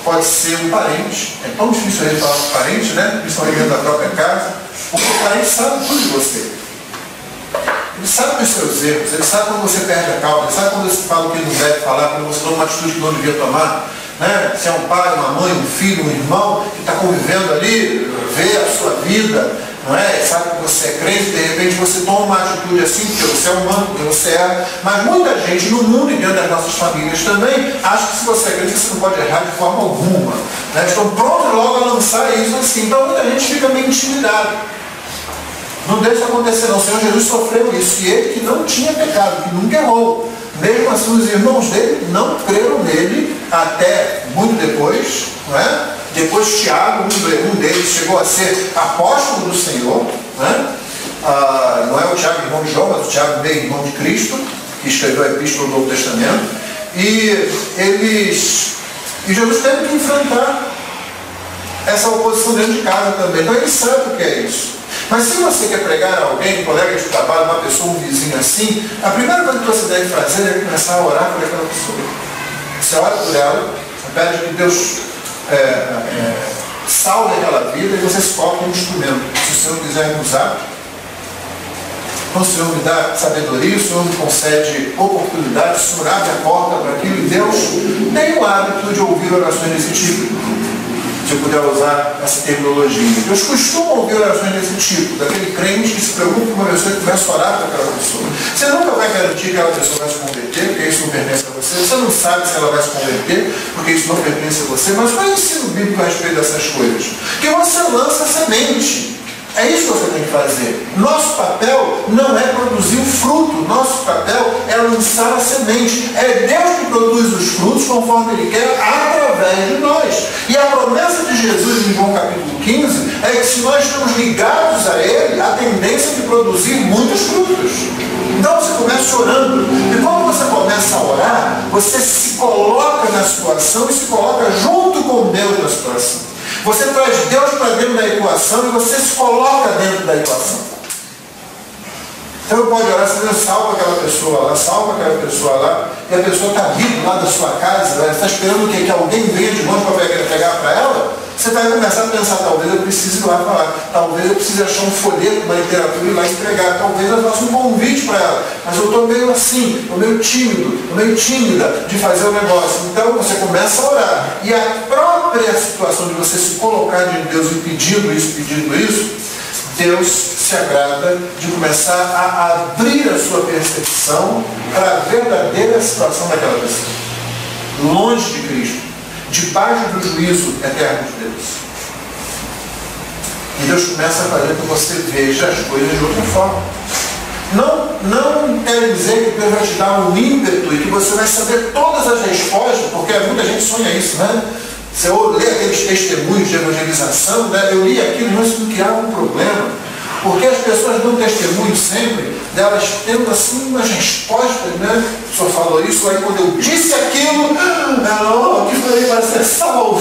pode ser um parente. É tão difícil a gente falar com um parente, né? Principalmente dentro da própria casa, porque o parente sabe tudo de você. Ele sabe dos seus erros, ele sabe quando você perde a calma, ele sabe quando você fala o que não deve falar, quando você toma uma atitude que não devia tomar, né? Se é um pai, uma mãe, um filho, um irmão que está convivendo ali, vê a sua vida, não é? Sabe que você é crente, de repente você toma uma atitude assim, porque você é humano, porque você é. Mas muita gente no mundo e dentro das nossas famílias também acha que se você é crente você não pode errar de forma alguma, né? Estão prontos logo a lançar isso assim. Então muita gente fica meio intimidada. Não deixa acontecer não. O Senhor Jesus sofreu isso. E ele que não tinha pecado, que nunca errou. Mesmo assim, os irmãos dele não creram nele até muito depois, não é? Depois Tiago, um deles, chegou a ser apóstolo do Senhor, né? Não é o Tiago, irmão de João, mas o Tiago, meio irmão de Cristo, que escreveu a Epístola do Novo Testamento. E Jesus teve que enfrentar essa oposição dentro de casa também. Então ele sabe o que é isso. Mas se você quer pregar a alguém, um colega de trabalho, uma pessoa, um vizinho assim, a primeira coisa que você deve fazer é começar a orar por aquela pessoa. Você ora por ela, você pede que Deus salve aquela vida e você se coloca um instrumento. Se o Senhor quiser me usar, então o Senhor me dá sabedoria, o Senhor me concede oportunidade, o Senhor abre a porta para aquilo e Deus tem o hábito de ouvir orações desse tipo. Se eu puder usar essa terminologia. Deus costuma ouvir orações desse tipo, daquele crente que se preocupa com uma pessoa e começa a orar para aquela pessoa. Você nunca vai garantir que aquela pessoa vai se converter, porque isso não pertence a você. Você não sabe se ela vai se converter, porque isso não pertence a você. Mas qual é o ensino bíblico a respeito dessas coisas? Que você lança semente. É isso que você tem que fazer. Nosso papel não é produzir o fruto. Nosso papel é lançar a semente. É Deus que produz os frutos conforme Ele quer, através de nós. E a promessa de Jesus em João capítulo 15 é que se nós estamos ligados a Ele, a tendência é de produzir muitos frutos. Então você começa orando. E quando você começa a orar, você se coloca na situação e se coloca junto com Deus na situação. Você traz Deus para dentro da equação e você se coloca dentro da equação. Então eu pode orar, Senhor, salva aquela pessoa lá, salva aquela pessoa lá, e a pessoa está vindo lá da sua casa, está esperando o quê? Que alguém venha de longe para pegar para ela. Você vai começar a pensar, talvez eu precise ir lá falar, talvez eu precise achar um folheto na literatura e ir lá entregar, talvez eu faça um convite para ela, mas eu estou meio assim, estou meio tímido, estou meio tímida de fazer o negócio. Então você começa a orar, e a própria situação de você se colocar diante de Deus e pedindo isso, Deus se agrada de começar a abrir a sua percepção para a verdadeira situação daquela pessoa, longe de Cristo, debaixo do juízo eterno de Deus. E Deus começa a fazer com que você veja as coisas de outra forma. Não quer dizer que Deus vai te dar um ímpeto e que você vai saber todas as respostas, porque muita gente sonha isso, né? Você lê aqueles testemunhos de evangelização, né? Eu li aquilo, mas isso não criava um problema. Porque as pessoas dão testemunho sempre, delas tendo assim umas respostas, né? O senhor falou isso, aí quando eu disse aquilo, que falei para ser salvo.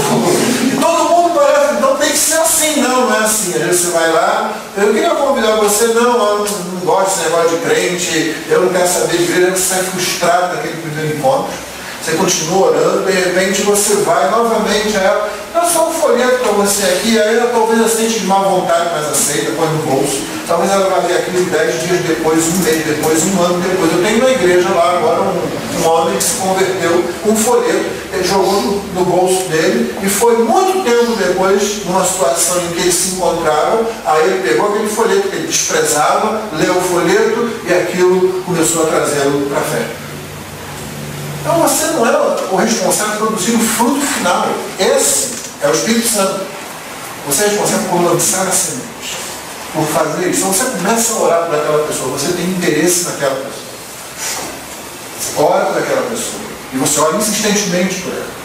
E todo mundo parece, então tem que ser assim, não é assim. Às vezes você vai lá, eu queria convidar você, eu não gosto desse negócio de crente, eu não quero saber de igreja, você sai frustrado naquele primeiro encontro. Você continua orando, de repente você vai novamente a ela, eu só um folheto para você aqui, aí ela talvez aceite de má vontade, mas aceita, põe no bolso. Talvez ela vai ver aquilo 10 dias depois, um mês depois, um ano depois. Eu tenho na igreja lá agora um homem que se converteu com um folheto, ele jogou no bolso dele, e foi muito tempo depois, numa situação em que ele se encontrava, aí ele pegou aquele folheto que ele desprezava, leu o folheto, e aquilo começou a trazê-lo para a fé. Então você não é o responsável por produzir o fruto final. Esse é o Espírito Santo. Você é responsável por lançar a semente, por fazer isso. Então você começa a orar por aquela pessoa, você tem interesse naquela pessoa. Você ora por aquela pessoa. E você ora insistentemente por ela.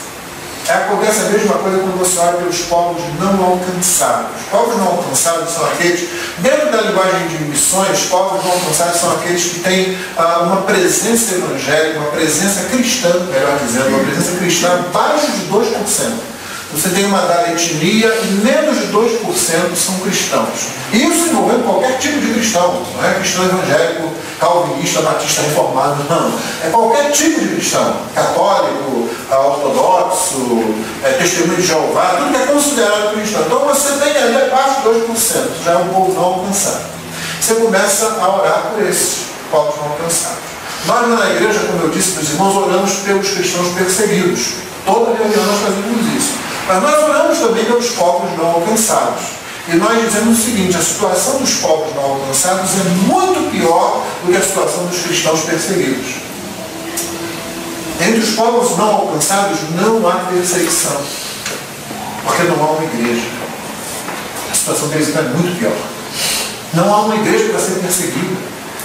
Acontece a mesma coisa quando você ora pelos povos não alcançados. Os povos não alcançados são aqueles, dentro da linguagem de missões, os povos não alcançados são aqueles que têm uma presença evangélica, uma presença cristã, melhor dizendo, uma presença cristã abaixo de 2%. Você tem uma dada etnia e menos de 2% são cristãos. Isso envolvendo qualquer tipo de cristão. Não é cristão evangélico, calvinista, batista, reformado, não. É qualquer tipo de cristão. Católico, ortodoxo, testemunho de Jeová, tudo que é considerado cristão. Então você tem ali abaixo de 2%, já é um povo não alcançado. Você começa a orar por esses povos não alcançados. Nós na igreja, como eu disse para os irmãos, oramos pelos cristãos perseguidos. Toda reunião nós fazemos isso. Mas nós oramos também pelos povos não alcançados. E nós dizemos o seguinte, a situação dos povos não alcançados é muito pior do que a situação dos cristãos perseguidos. Entre os povos não alcançados não há perseguição, porque não há uma igreja. A situação deles é muito pior. Não há uma igreja para ser perseguida.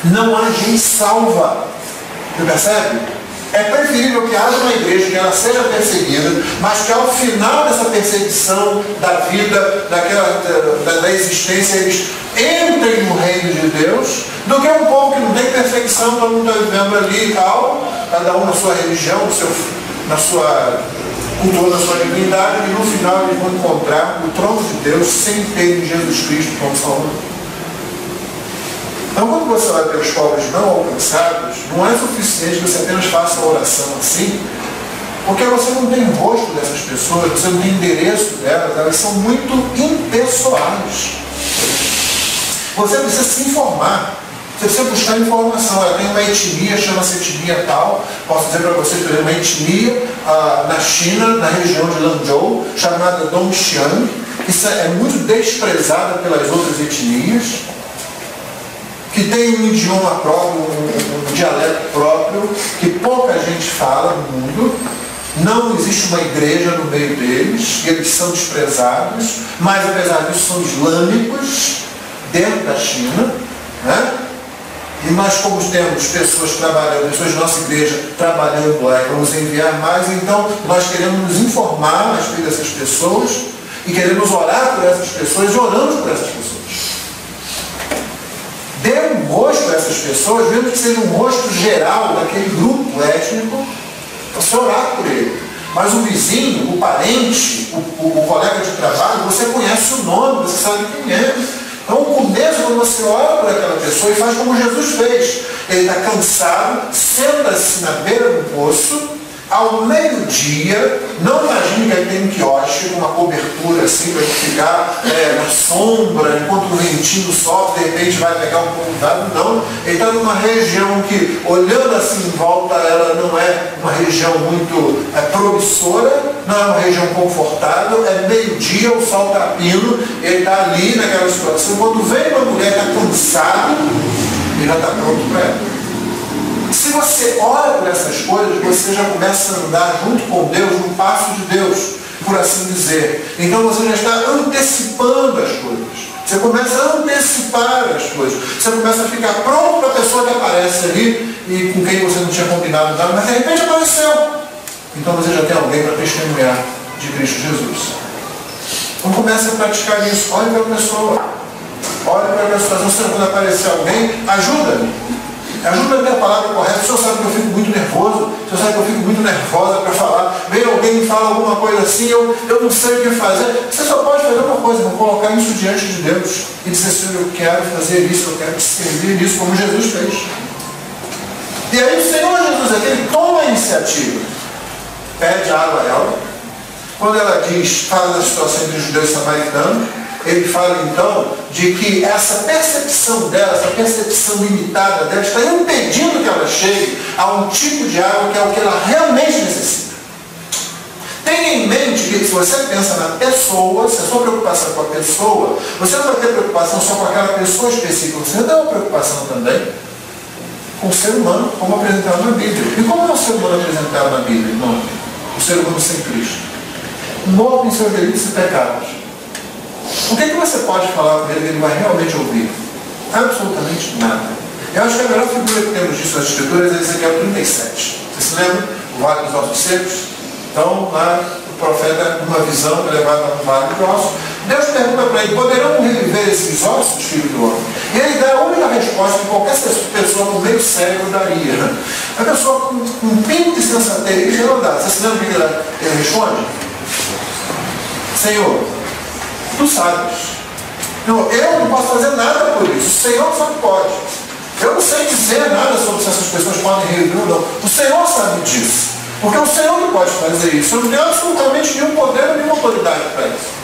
Não há gente salva. Você percebe? É preferível que haja uma igreja que ela seja perseguida, mas que ao final dessa perseguição da vida, da existência, eles entrem no reino de Deus, do que um povo que não tem perseguição, todo mundo está vivendo ali e tal, cada um na sua religião, na sua cultura, na sua divindade, e no final eles vão encontrar o trono de Deus sem ter Jesus Cristo como Salvador. Então, quando você olha pelos povos não alcançados, não é suficiente que você apenas faça a oração assim, porque você não tem rosto dessas pessoas, você não tem endereço delas, elas são muito impessoais. Você precisa se informar, você precisa buscar informação. Ela tem uma etnia, chama-se etnia tal, posso dizer para vocês, por exemplo, uma etnia na China, na região de Lanzhou, chamada Dongxiang, que é muito desprezada pelas outras etnias, que tem um idioma próprio, um dialeto próprio, que pouca gente fala no mundo. Não existe uma igreja no meio deles, e eles são desprezados, mas apesar disso são islâmicos dentro da China, né? E nós, como temos pessoas trabalhando, pessoas da nossa igreja trabalhando lá, vamos enviar mais, então nós queremos nos informar a respeito dessas pessoas e queremos orar por essas pessoas e oramos por essas pessoas. Dê um rosto a essas pessoas, mesmo que seja um rosto geral daquele grupo étnico, você orar por ele. Mas o vizinho, o parente, o colega de trabalho, você conhece o nome, você sabe quem é. Então o começo, quando você ora por aquela pessoa e faz como Jesus fez. Ele está cansado, senta-se na beira do poço, ao meio-dia, não imagine que ele tem um quiosque com uma cobertura assim para ele ficar na sombra, enquanto o ventinho sopra, de repente vai pegar um pouco d'água. Não, ele está numa região que, olhando assim em volta, ela não é uma região muito promissora, não é uma região confortável, é meio-dia, o sol está pino, ele está ali naquela situação. Quando vem uma mulher que está cansada, ele já está pronto para ela. Se você ora por essas coisas, você já começa a andar junto com Deus, no passo de Deus, por assim dizer. Então você já está antecipando as coisas. Você começa a antecipar as coisas. Você começa a ficar pronto para a pessoa que aparece ali e com quem você não tinha combinado nada, mas de repente apareceu. Então você já tem alguém para testemunhar de Cristo Jesus. Então comece a praticar isso. Olhe para a pessoa. Olhe para a situação. Quando aparecer alguém, ajuda-me. Ajuda a ter a palavra correta. O senhor sabe que eu fico muito nervoso, o senhor sabe que eu fico muito nervosa para falar. Vem alguém e fala alguma coisa assim, eu não sei o que fazer. Você só pode fazer uma coisa, vou colocar isso diante de Deus e dizer, Senhor, eu quero fazer isso, eu quero te servir nisso, como Jesus fez. E aí o Senhor Jesus aqui, ele toma a iniciativa, pede água a ela. Quando ela diz, fala da situação entre os judeus e samaritanos, ele fala então de que essa percepção dela, essa percepção limitada dela, está impedindo que ela chegue a um tipo de água que é o que ela realmente necessita. Tenha em mente que se você pensa na pessoa, se a sua preocupação é com a pessoa, você não vai ter preocupação só com aquela pessoa específica, você vai ter uma preocupação também com o ser humano, como apresentado na Bíblia. E como é o ser humano apresentado na Bíblia, irmão? O ser humano sem Cristo. Morto em seus delitos e pecados. O que você pode falar com ele que ele vai realmente ouvir? Absolutamente nada. Eu acho que a melhor figura que temos disso nas Escrituras é Ezequiel 37. Você se lembra? O Vale dos Ossos Secos? Então, lá, o profeta, numa visão, levado a um vale de ossos. Deus pergunta para ele, poderão reviver esses ossos, filho do homem? E ele dá a única resposta que qualquer pessoa com meio cérebro daria. A pessoa com um pingo de sensatez, ele não dá. Você se lembra o que ele responde? Senhor, tu sabes. Eu não posso fazer nada por isso. O Senhor só pode. Eu não sei dizer nada sobre se essas pessoas podem reviver ou não. O Senhor sabe disso. Porque o Senhor não pode fazer isso. Eu não tenho absolutamente nenhum poder, nenhuma autoridade para isso.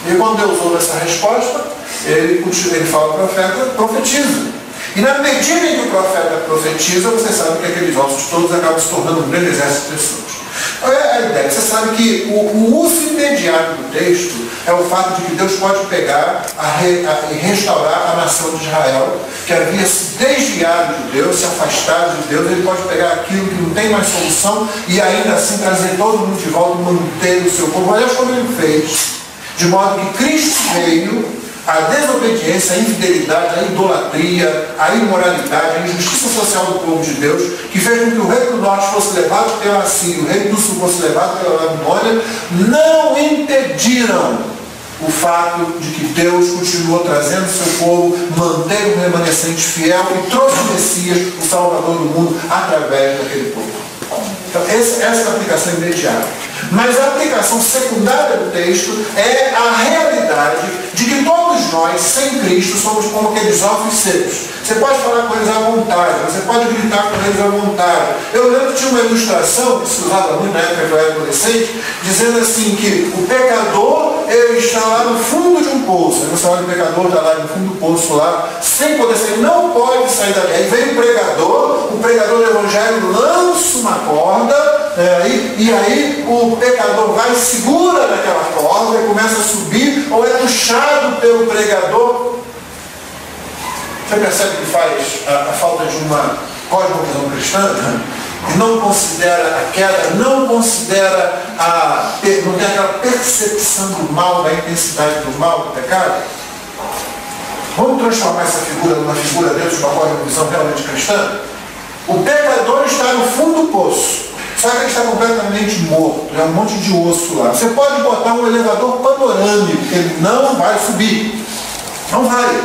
E quando Deus ouve essa resposta, ele fala ao profeta, profetiza. E na medida em que o profeta profetiza, você sabe que aqueles ossos todos acabam se tornando um grande exército de pessoas. É a ideia. Você sabe que o uso imediato do texto é o fato de que Deus pode pegar e restaurar a nação de Israel, que havia se desviado de Deus, se afastado de Deus. Ele pode pegar aquilo que não tem mais solução e ainda assim trazer todo mundo de volta e manter o seu povo. Olha como ele fez. De modo que Cristo veio a desobediência, a infidelidade, a idolatria, a imoralidade, a injustiça social do povo de Deus, que fez com que o reino do norte fosse levado pela Assíria, o reino do sul fosse levado pela Babilônia, não impediram o fato de que Deus continuou trazendo seu povo, manteve um remanescente fiel e trouxe o Messias, o Salvador do mundo, através daquele povo. Então, essa é a aplicação imediata. Mas a aplicação secundária do texto é a realidade de que todos nós, sem Cristo, somos como aqueles ossos secos. Você pode falar com eles à vontade, você pode gritar com eles à vontade. Eu lembro que tinha uma ilustração que se usava muito na época que eu era adolescente, dizendo assim que o pecador ele está lá no fundo de um poço. Aí você olha, o pecador está lá no fundo do poço, lá, sem poder sair, não pode sair dali. Aí vem o pregador do Evangelho lança uma corda, e aí o pecador vai, segura naquela corda e começa a subir, ou é puxado pelo pregador. Você percebe que faz a falta de uma cosmovisão cristã? E não considera a queda, não considera não tem aquela percepção do mal, da intensidade do mal, do pecado. Vamos transformar essa figura numa figura dentro de uma cosmovisão realmente cristã? O pecador está no fundo do poço. Só que ele está completamente morto, é um monte de osso lá. Você pode botar um elevador panorâmico, que ele não vai subir. Não vai.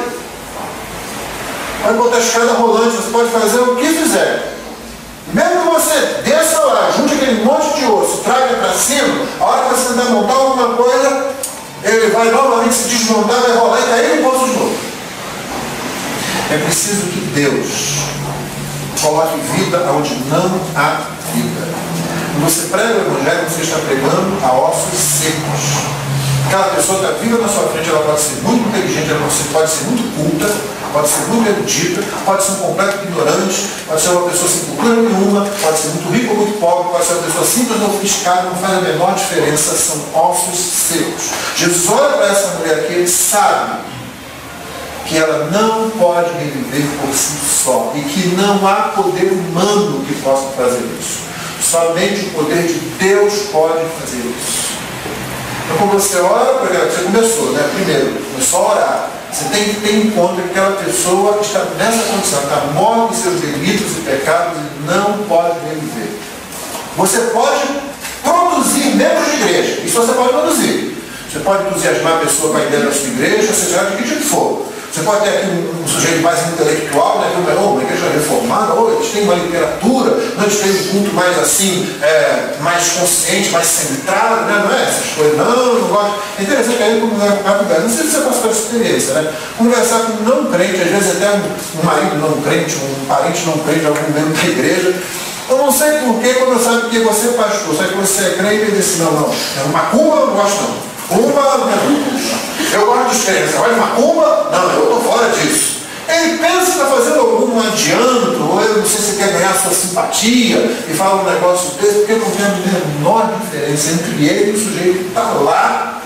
Pode botar a escada rolante, você pode fazer o que fizer. Mesmo que você desça lá, junte aquele monte de osso, traga para cima, a hora que você tentar montar alguma coisa, ele vai novamente se desmontar, vai rolar e cair no poço de novo. É preciso que Deus coloque vida onde não há vida. Quando você prega o Evangelho, você está pregando a ossos secos. Aquela pessoa está viva na sua frente, ela pode ser muito inteligente, ela pode ser muito culta, pode ser muito erudita, pode ser um completo ignorante, pode ser uma pessoa sem cultura nenhuma, pode ser muito rica ou muito pobre, pode ser uma pessoa simples ou sofisticada, não faz a menor diferença, são ossos secos. Jesus olha para essa mulher aqui, ele sabe que ela não pode reviver por si só e que não há poder humano que possa fazer isso. Somente o poder de Deus pode fazer isso. Então, quando você ora, você começou, né? Primeiro, começou a orar. Você tem que ter em conta que aquela pessoa está nessa condição, está morta em seus delitos e pecados e não pode reviver. Você pode produzir membros de igreja. Isso você pode produzir. Você pode entusiasmar a pessoa com a ideia da sua igreja, seja de que tipo for. Você pode ter aqui um sujeito mais intelectual, né? Uma igreja reformada, ou eles têm uma literatura, eles têm um culto mais assim, mais consciente, mais centrado, né? Não é essas coisas, não gosto. É interessante aí conversar, não sei se você passa por essa experiência, né? Conversar com um não crente, às vezes até um marido não crente, um parente não crente, algum membro da igreja. Eu não sei porquê, quando eu sabe que você é pastor, sabe que você é crente, ele diz assim, não, é uma macumba eu não gosto não. Eu gosto dos crentes, olha macumba, não, eu estou fora disso. Ele pensa que está fazendo algum adianto, ou eu não sei se quer ganhar sua simpatia, e fala um negócio desse, porque eu não tenho a menor diferença entre ele e o sujeito que está lá,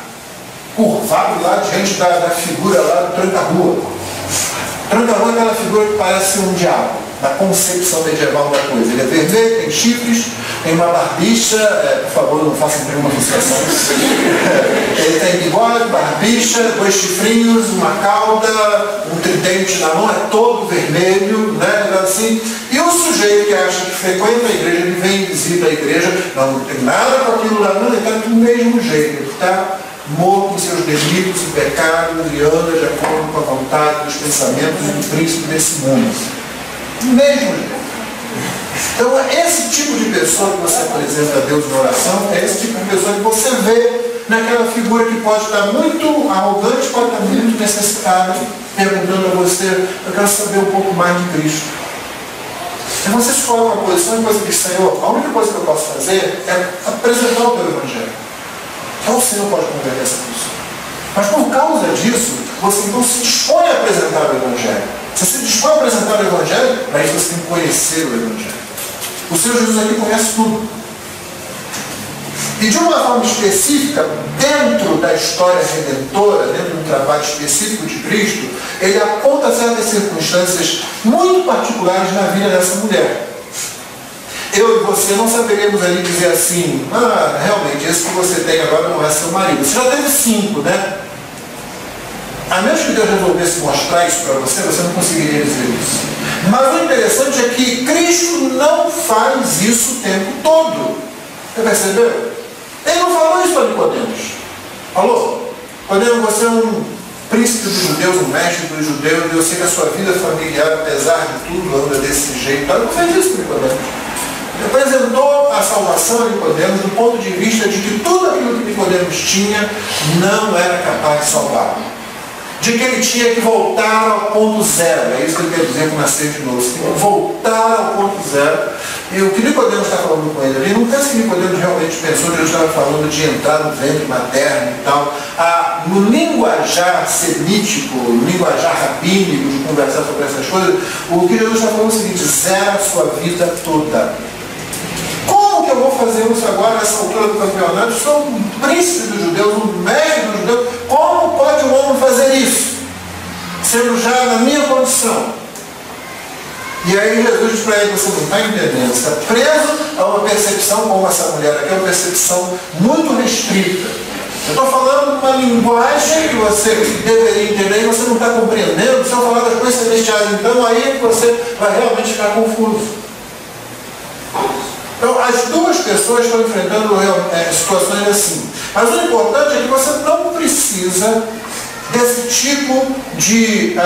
curvado lá diante da figura lá do tranca-rua. Tranca-rua é aquela figura que parece um diabo, na concepção medieval da coisa. Ele é vermelho, tem chifres, tem uma barbicha, por favor, não faça nenhuma associação. Ele tem bigode, barbicha, 2 chifrinhos, uma cauda, um tridente na mão, é todo vermelho, né? Assim. E o sujeito que acha que frequenta a igreja, ele vem e visita a igreja, não tem nada com aquilo lá, não, ele está do mesmo jeito, ele está morto em seus delitos e pecados e anda de acordo com a vontade dos pensamentos do príncipe desse mundo. Mesmo jeito. Então, esse tipo de pessoa que você apresenta a Deus na oração é esse tipo de pessoa que você vê naquela figura que pode estar muito arrogante, pode estar muito necessitada, perguntando a você, eu quero saber um pouco mais de Cristo. E você se coloca uma posição e você diz, Senhor, a única coisa que eu posso fazer é apresentar o teu Evangelho. Só o Senhor pode converter essa pessoa. Mas por causa disso, você então se dispõe a apresentar o Evangelho. Você se dispõe a apresentar o Evangelho, para isso você tem que conhecer o Evangelho. O Senhor Jesus aqui conhece tudo. E de uma forma específica, dentro da história redentora, dentro de um trabalho específico de Cristo, ele aponta certas circunstâncias muito particulares na vida dessa mulher. Eu e você não saberíamos ali dizer assim, realmente, esse que você tem agora não é seu marido. Você já teve 5, né? A menos que Deus resolvesse mostrar isso para você, você não conseguiria dizer isso. Mas o interessante é que Cristo não faz isso o tempo todo. Você percebeu? Ele não falou isso para Nicodemos. Falou? Nicodemos, você é um príncipe dos judeus, um mestre dos judeus, e eu sei que a sua vida familiar, apesar de tudo, anda desse jeito. Ele não fez isso para Nicodemos. Ele apresentou a salvação a Nicodemos do ponto de vista de que tudo aquilo que Nicodemos tinha não era capaz de salvá-lo. De que ele tinha que voltar ao ponto zero. É isso que ele quer dizer com nascer de novo. Você tem que voltar ao ponto zero. E o que Nicodemos está falando com ele ali, não pensa que Nicodemos realmente pensou que ele estava falando de entrar no ventre materno e tal. No linguajar semítico, no linguajar rabínico, de conversar sobre essas coisas, o que Jesus está falando é o seguinte: zera a sua vida toda. Como que eu vou fazer isso agora, nessa altura do campeonato? Eu sou um príncipe dos judeus, um mestre dos judeus. Como pode um homem fazer isso? Sendo já na minha condição. E aí Jesus diz para ele: você não está entendendo, você está preso a uma percepção como essa mulher aqui, é uma percepção muito restrita. Eu estou falando uma linguagem que você deveria entender e você não está compreendendo. Se eu falar das coisas celestiais, então aí você vai realmente ficar confuso. Então, as duas pessoas estão enfrentando situações assim. Mas o importante é que você não precisa desse tipo de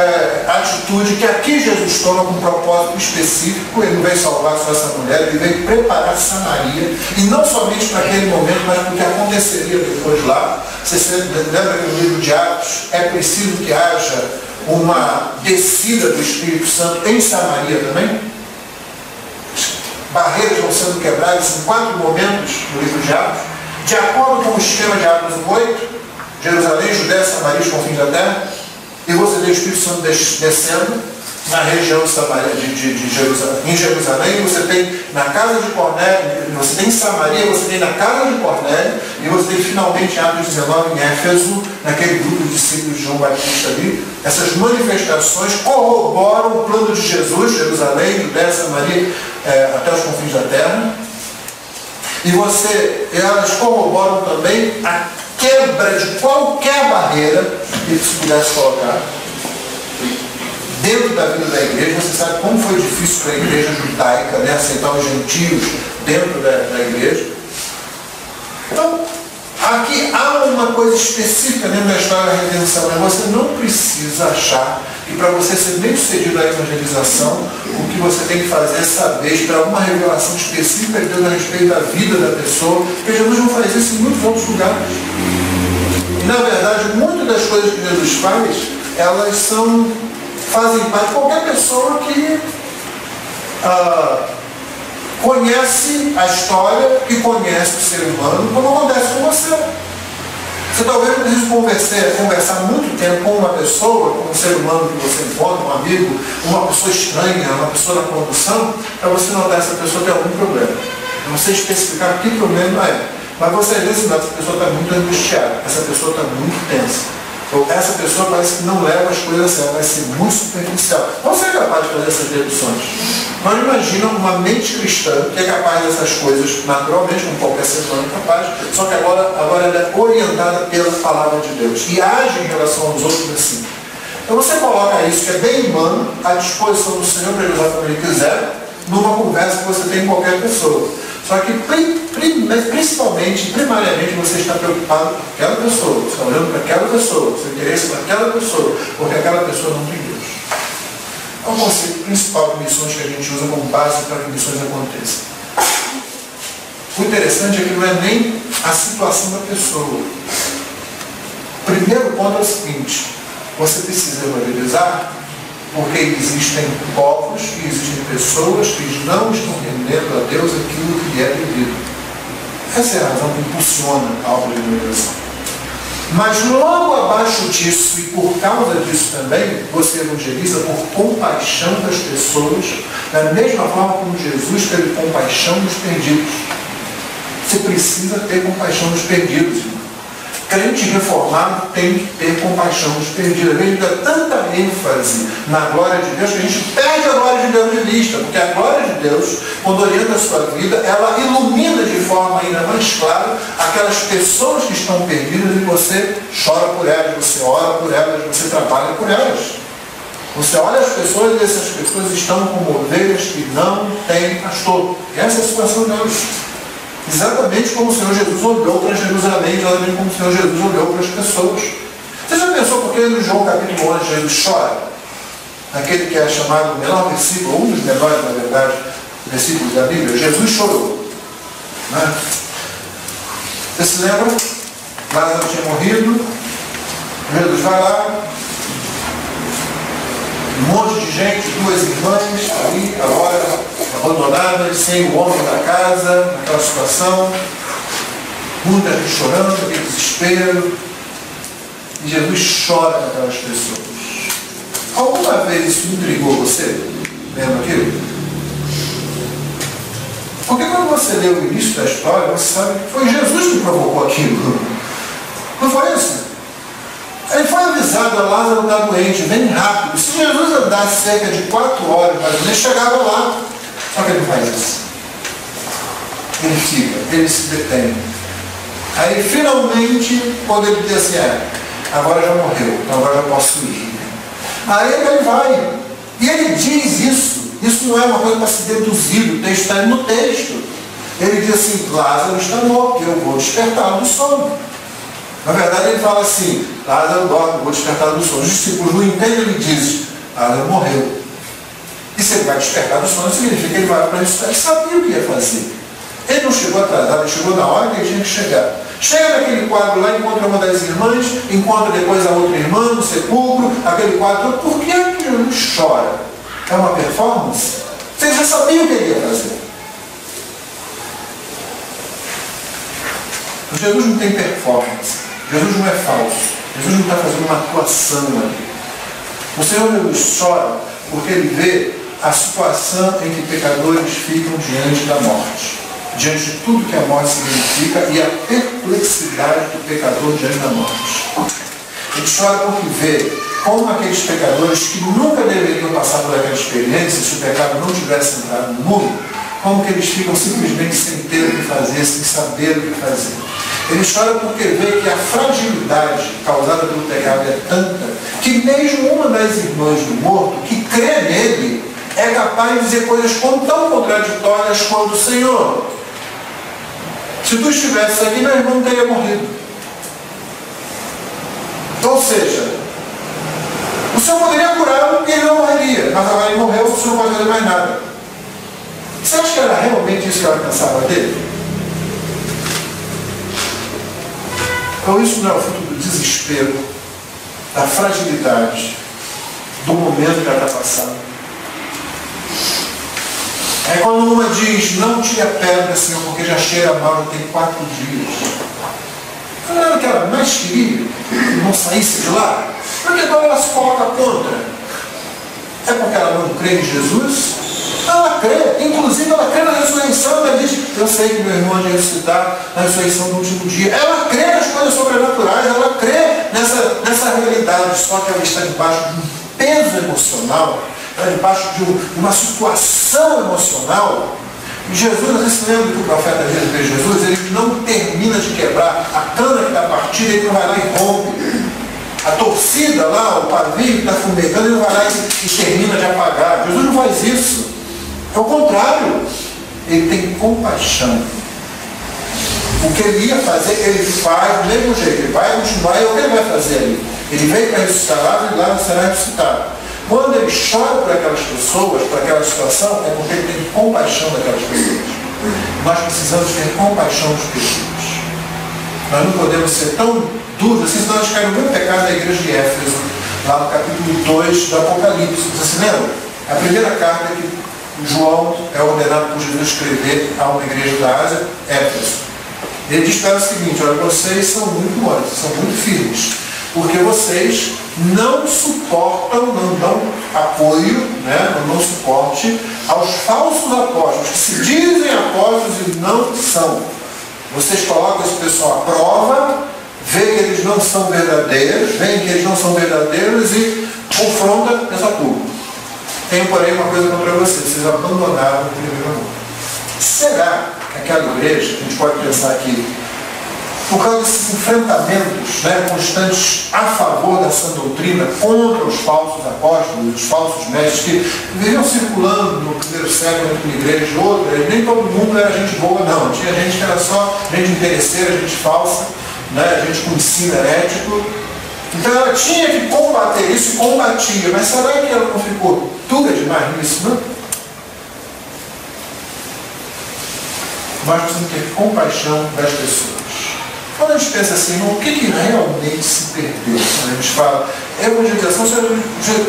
atitude que aqui Jesus toma com um propósito específico. Ele não veio salvar só essa mulher, ele veio preparar Samaria, e não somente para aquele momento, mas para o que aconteceria depois lá. Você lembra que no livro de Atos é preciso que haja uma descida do Espírito Santo em Samaria também? Barreiras vão sendo quebradas em 4 momentos no livro de Atos, de acordo com o esquema de Atos 8, Jerusalém, Judéia, Samaria, os confins da terra, e você tem o Espírito Santo descendo na região de Samaria, Jerusalém, em Jerusalém, você tem na casa de Cornélio, você tem em Samaria, você tem na casa de Cornélio, e você tem finalmente em Atos 19 em Éfeso, naquele grupo de discípulos de João Batista ali. Essas manifestações corroboram o plano de Jesus, Jerusalém, Judéia, Samaria, até os confins da terra. E elas corroboram também a quebra de qualquer barreira que se pudesse colocar dentro da vida da igreja. Você sabe como foi difícil para a igreja judaica, né, aceitar os gentios dentro da igreja. Então, aqui há uma coisa específica dentro da história da redenção, mas você não precisa achar que para você ser bem sucedido na evangelização, o que você tem que fazer é saber, esperar uma revelação específica de Deus a respeito da vida da pessoa, porque Jesus não faz isso em muitos outros lugares. E, na verdade, muitas das coisas que Jesus faz, elas fazem parte de qualquer pessoa que conhece a história, que conhece o ser humano, como acontece com você. Você talvez precise conversar muito tempo com uma pessoa, com um ser humano que você encontra, um amigo, uma pessoa estranha, uma pessoa na condução, para você notar se essa pessoa tem algum problema. Não sei especificar que problema é. Mas você às vezes nota que essa pessoa está muito angustiada, essa pessoa está muito tensa. Ou essa pessoa parece que não leva as coisas a sério, vai ser muito superficial. Você é capaz de fazer essas deduções. Mas imagina uma mente cristã que é capaz dessas coisas naturalmente, como qualquer ser humano é capaz, só que agora ela é orientada pela palavra de Deus e age em relação aos outros assim. Então você coloca isso, que é bem humano, à disposição do Senhor para ele usar como ele quiser, numa conversa que você tem com qualquer pessoa. Só que primariamente você está preocupado com aquela pessoa, você está olhando para aquela pessoa, seu interesse para aquela pessoa, porque aquela pessoa não tem Deus. É o conceito principal de missões que a gente usa como base para que missões aconteçam. O interessante é que não é nem a situação da pessoa. O primeiro ponto é o seguinte: você precisa evangelizar porque existem povos e existem pessoas que não estão rendendo a Deus aquilo que lhe é devido. Essa é a razão que impulsiona a obra de evangelização. Mas logo abaixo disso, e por causa disso também, você evangeliza por compaixão das pessoas, da mesma forma como Jesus teve compaixão dos perdidos. Você precisa ter compaixão dos perdidos, irmão. Crente reformado tem que ter compaixão dos perdidos. A gente dá tanta ênfase na glória de Deus que a gente perde a glória de Deus de evangelista, porque a glória de Deus, quando orienta a sua vida, ela ilumina de forma ainda mais clara aquelas pessoas que estão perdidas e você chora por elas, você ora por elas, você trabalha por elas. Você olha as pessoas e essas pessoas estão como ovelhas que não têm pastor. Essa é a situação delas. Exatamente como o Senhor Jesus olhou para Jerusalém, exatamente como o Senhor Jesus olhou para as pessoas. Você já pensou por que no João capítulo 11 Jesus chora? Aquele que é chamado o menor versículo, um dos menores, na verdade, versículos da Bíblia, Jesus chorou. Né? Você se lembra? Lázaro tinha morrido, Jesus vai lá, um monte de gente, duas irmãs ali, agora abandonadas, sem o homem da casa, naquela situação, muita gente chorando, aquele desespero, e Jesus chora com aquelas pessoas. Alguma vez isso intrigou você? Lembra aquilo? Porque quando você lê o início da história, você sabe que foi Jesus que provocou aquilo. Não foi isso? Ele foi avisado, a Lázaro está doente, vem rápido. Se Jesus andasse cerca de 4 horas, mais ou menos, chegava lá. Só que ele não faz isso. Ele fica, ele se detém. Aí, finalmente, quando ele diz assim, agora já morreu, então agora já posso ir. Aí ele vai. E ele diz isso. Isso não é uma coisa para se deduzir, o texto está no texto. Ele diz assim, Lázaro está morto, eu vou despertá-lo do sono. Na verdade, ele fala assim, Lázaro dorme, vou despertar do sono. Os discípulos não entendem, ele diz, Lázaro morreu. E se ele vai despertar do sono, significa que ele vai para isso. Ele sabia o que ia fazer. Ele não chegou atrasado, ele chegou na hora que ele tinha que chegar. Chega naquele quadro lá, encontra uma das irmãs, encontra depois a outra irmã no sepulcro, aquele quadro. Por que Jesus chora? É uma performance? Vocês já sabiam o que ele ia fazer. Jesus não tem performance. Jesus não é falso. Jesus não está fazendo uma atuação ali. O Senhor Jesus chora porque ele vê a situação em que pecadores ficam diante da morte. Diante de tudo que a morte significa e a perplexidade do pecador diante da morte. Ele chora porque vê como aqueles pecadores que nunca deveriam passar por aquela experiência, se o pecado não tivesse entrado no mundo, como que eles ficam simplesmente sem ter o que fazer, sem saber o que fazer. Ele chora porque vê que a fragilidade causada pelo pecado é tanta que mesmo uma das irmãs do morto, que crê nele, é capaz de dizer coisas tão contraditórias quanto o Senhor. Se tu estivesse aqui, meu irmão não teria morrido. Ou seja, o Senhor poderia curá-lo e ele não morreria, mas agora ele morreu, o Senhor não pode fazer mais nada. Você acha que era realmente isso que ela pensava dele? Então isso não é o fruto do desespero, da fragilidade, do momento que ela está passando. Aí quando uma diz, não tire a pedra, Senhor, porque já cheira mal, já tem 4 dias. Não era o que ela mais queria, que não saísse de lá? Porque agora ela se coloca contra. É porque ela não crê em Jesus? Ela crê, inclusive ela crê na ressurreição. Ela diz, eu sei que meu irmão vai ressuscitar na ressurreição do último dia. Ela crê nas coisas sobrenaturais, ela crê nessa realidade, só que ela está debaixo de um peso emocional, está debaixo de uma situação emocional. E Jesus, você se lembra que o profeta diz Jesus, ele não termina de quebrar a cana que está partida, ele não vai lá e rompe. A torcida lá, o pavio que está fumegando, ele não vai lá e termina de apagar. Jesus não faz isso. É o contrário. Ele tem compaixão. O que ele ia fazer, ele faz do mesmo jeito. Ele vai continuar, e o que ele vai fazer ali? Ele veio para ressuscitar lá e lá será ressuscitado. Quando ele chora por aquelas pessoas, por aquela situação, é porque ele tem compaixão daquelas pessoas. Nós precisamos ter compaixão dos pessoas. Nós não podemos ser tão duros assim, senão nós caímos no pecado da igreja de Éfeso, lá no capítulo 2 do Apocalipse. Você se lembra? A primeira carta que João é ordenado por Jesus escrever a uma igreja da Ásia, Éfeso. Ele diz para o seguinte, olha, vocês são muito fortes, são muito firmes, porque vocês não suportam, não dão apoio, não dão suporte aos falsos apóstolos, que se dizem apóstolos e não são. Vocês colocam esse pessoal à prova, veem que eles não são verdadeiros, e confrontam essa turma. Tenho, porém, uma coisa contra vocês. vocês abandonaram o primeiro amor. Será que aquela igreja, a gente pode pensar aqui, por causa desses enfrentamentos, né, constantes a favor da sã doutrina, contra os falsos apóstolos, os falsos mestres que viviam circulando no primeiro século entre uma igreja e outra, e nem todo mundo era gente boa, não. Tinha gente que era só gente interesseira, gente falsa, né, gente com ensino herético. Então ela tinha que combater isso e combatia. Mas será que ela não ficou dura demais nisso, não? Nós precisamos ter compaixão das pessoas. Quando a gente pensa assim, o que realmente se perdeu? Quando a gente fala evangelização, o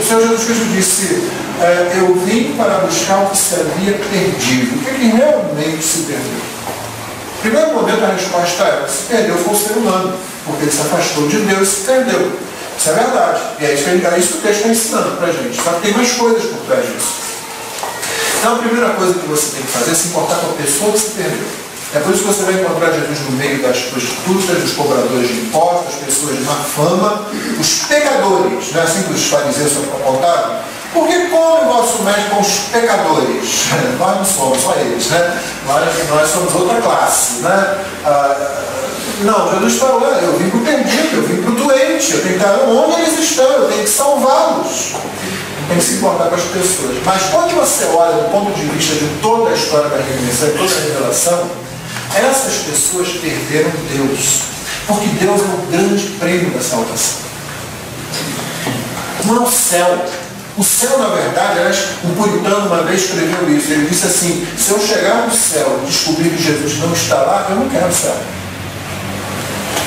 Senhor Jesus Cristo disse, eu vim para buscar o que se havia perdido. O que realmente se perdeu? No primeiro momento a resposta é, se perdeu foi o ser humano, porque ele se afastou de Deus e se perdeu. Isso é verdade. E é isso que o texto está ensinando para a gente. Só que tem mais coisas por trás disso. Então a primeira coisa que você tem que fazer é se importar com a pessoa que se perdeu. É por isso que você vai encontrar Jesus no meio das prostitutas, dos cobradores de impostos, das pessoas de má fama, os pecadores, não é assim que os fariseus apontaram? Porque come o vosso mestre com os pecadores? Nós não somos, só eles, né? Nós somos outra classe, né? Não, Jesus falou, eu vim para o perdido, eu vim para o doente, eu tenho que estar onde eles estão, eu tenho que salvá-los. Tem que se importar com as pessoas. Mas quando você olha do ponto de vista de toda a história da redenção e toda a revelação, essas pessoas perderam Deus. Porque Deus é o grande prêmio da salvação. Não é o céu. O céu, na verdade, um puritano uma vez escreveu isso. Ele disse assim, se eu chegar no céu e descobrir que Jesus não está lá, eu não quero o céu.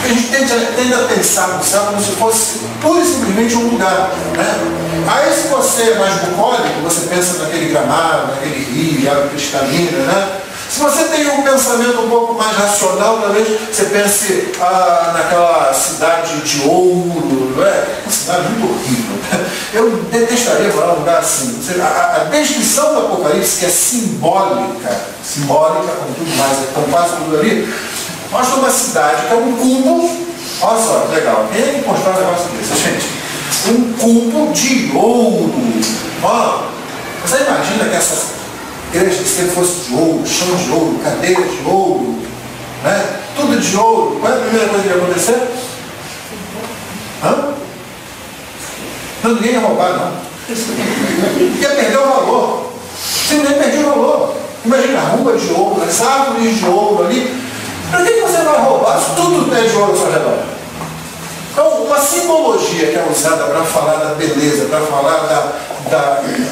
A gente tende a pensar no céu como se fosse pura e simplesmente um lugar, né? Aí se você é mais bucólico, você pensa naquele gramado, naquele rio, água cristalina, né? Se você tem um pensamento um pouco mais racional, talvez você pense naquela cidade de ouro, não é? Uma cidade muito horrível. Eu detestaria morar num lugar assim. A descrição do Apocalipse, que é simbólica como tudo mais, é quase tudo ali, mostra uma cidade que é um cubo. Olha só, legal. Quem é que mostrou um negócio desse, gente? Um cubo de ouro. Você imagina que essa igreja sempre fosse de ouro, chão de ouro, cadeiras de ouro, né? Tudo de ouro. Qual é a primeira coisa que ia acontecer? Não, ninguém ia roubar, não. Ia perder o valor. Simplesmente perder o valor. Imagina a rua de ouro, as árvores de ouro ali. Para que você vai roubar se tudo tem de ouro ao seu redor? Então, uma simbologia que é usada para falar da beleza, para falar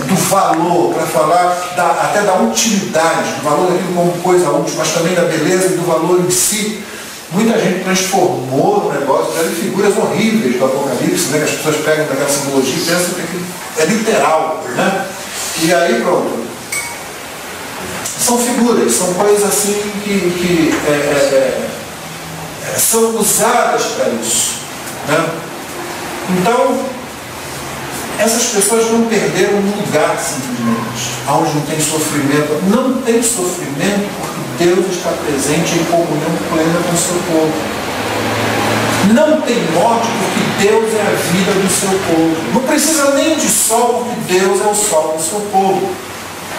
do valor, para falar até da utilidade, do valor daquilo como coisa útil, mas também da beleza e do valor em si. Muita gente transformou o negócio, já figuras horríveis do Apocalipse, né, que as pessoas pegam daquela simbologia e pensam que é literal, né? E aí pronto. São figuras, são coisas assim que são usadas para isso, né? Então, essas pessoas não perderam um lugar simplesmente, onde não tem sofrimento. Não tem sofrimento porque Deus está presente em comunhão plena com o seu povo. Não tem morte porque Deus é a vida do seu povo. Não precisa nem de sol porque Deus é o sol do seu povo.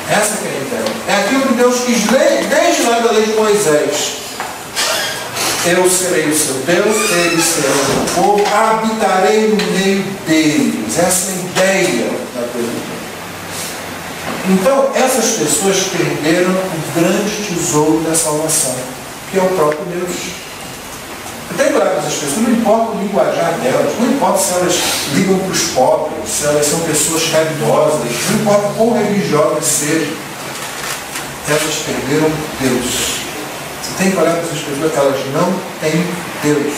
Essa que é a ideia. É aquilo que Deus quis desde lá da lei de Moisés. Eu serei o seu Deus, eles serão o meu povo, habitarei no meio deles. Essa é a ideia da coisa. Então, essas pessoas perderam o grande tesouro da salvação, que é o próprio Deus. Eu tenho que olhar para essas pessoas, não importa o linguajar delas, não importa se elas ligam para os pobres, se elas são pessoas caridosas, não importa quão religiosas sejam, elas perderam Deus. Você tem que olhar para essas pessoas, elas não têm Deus.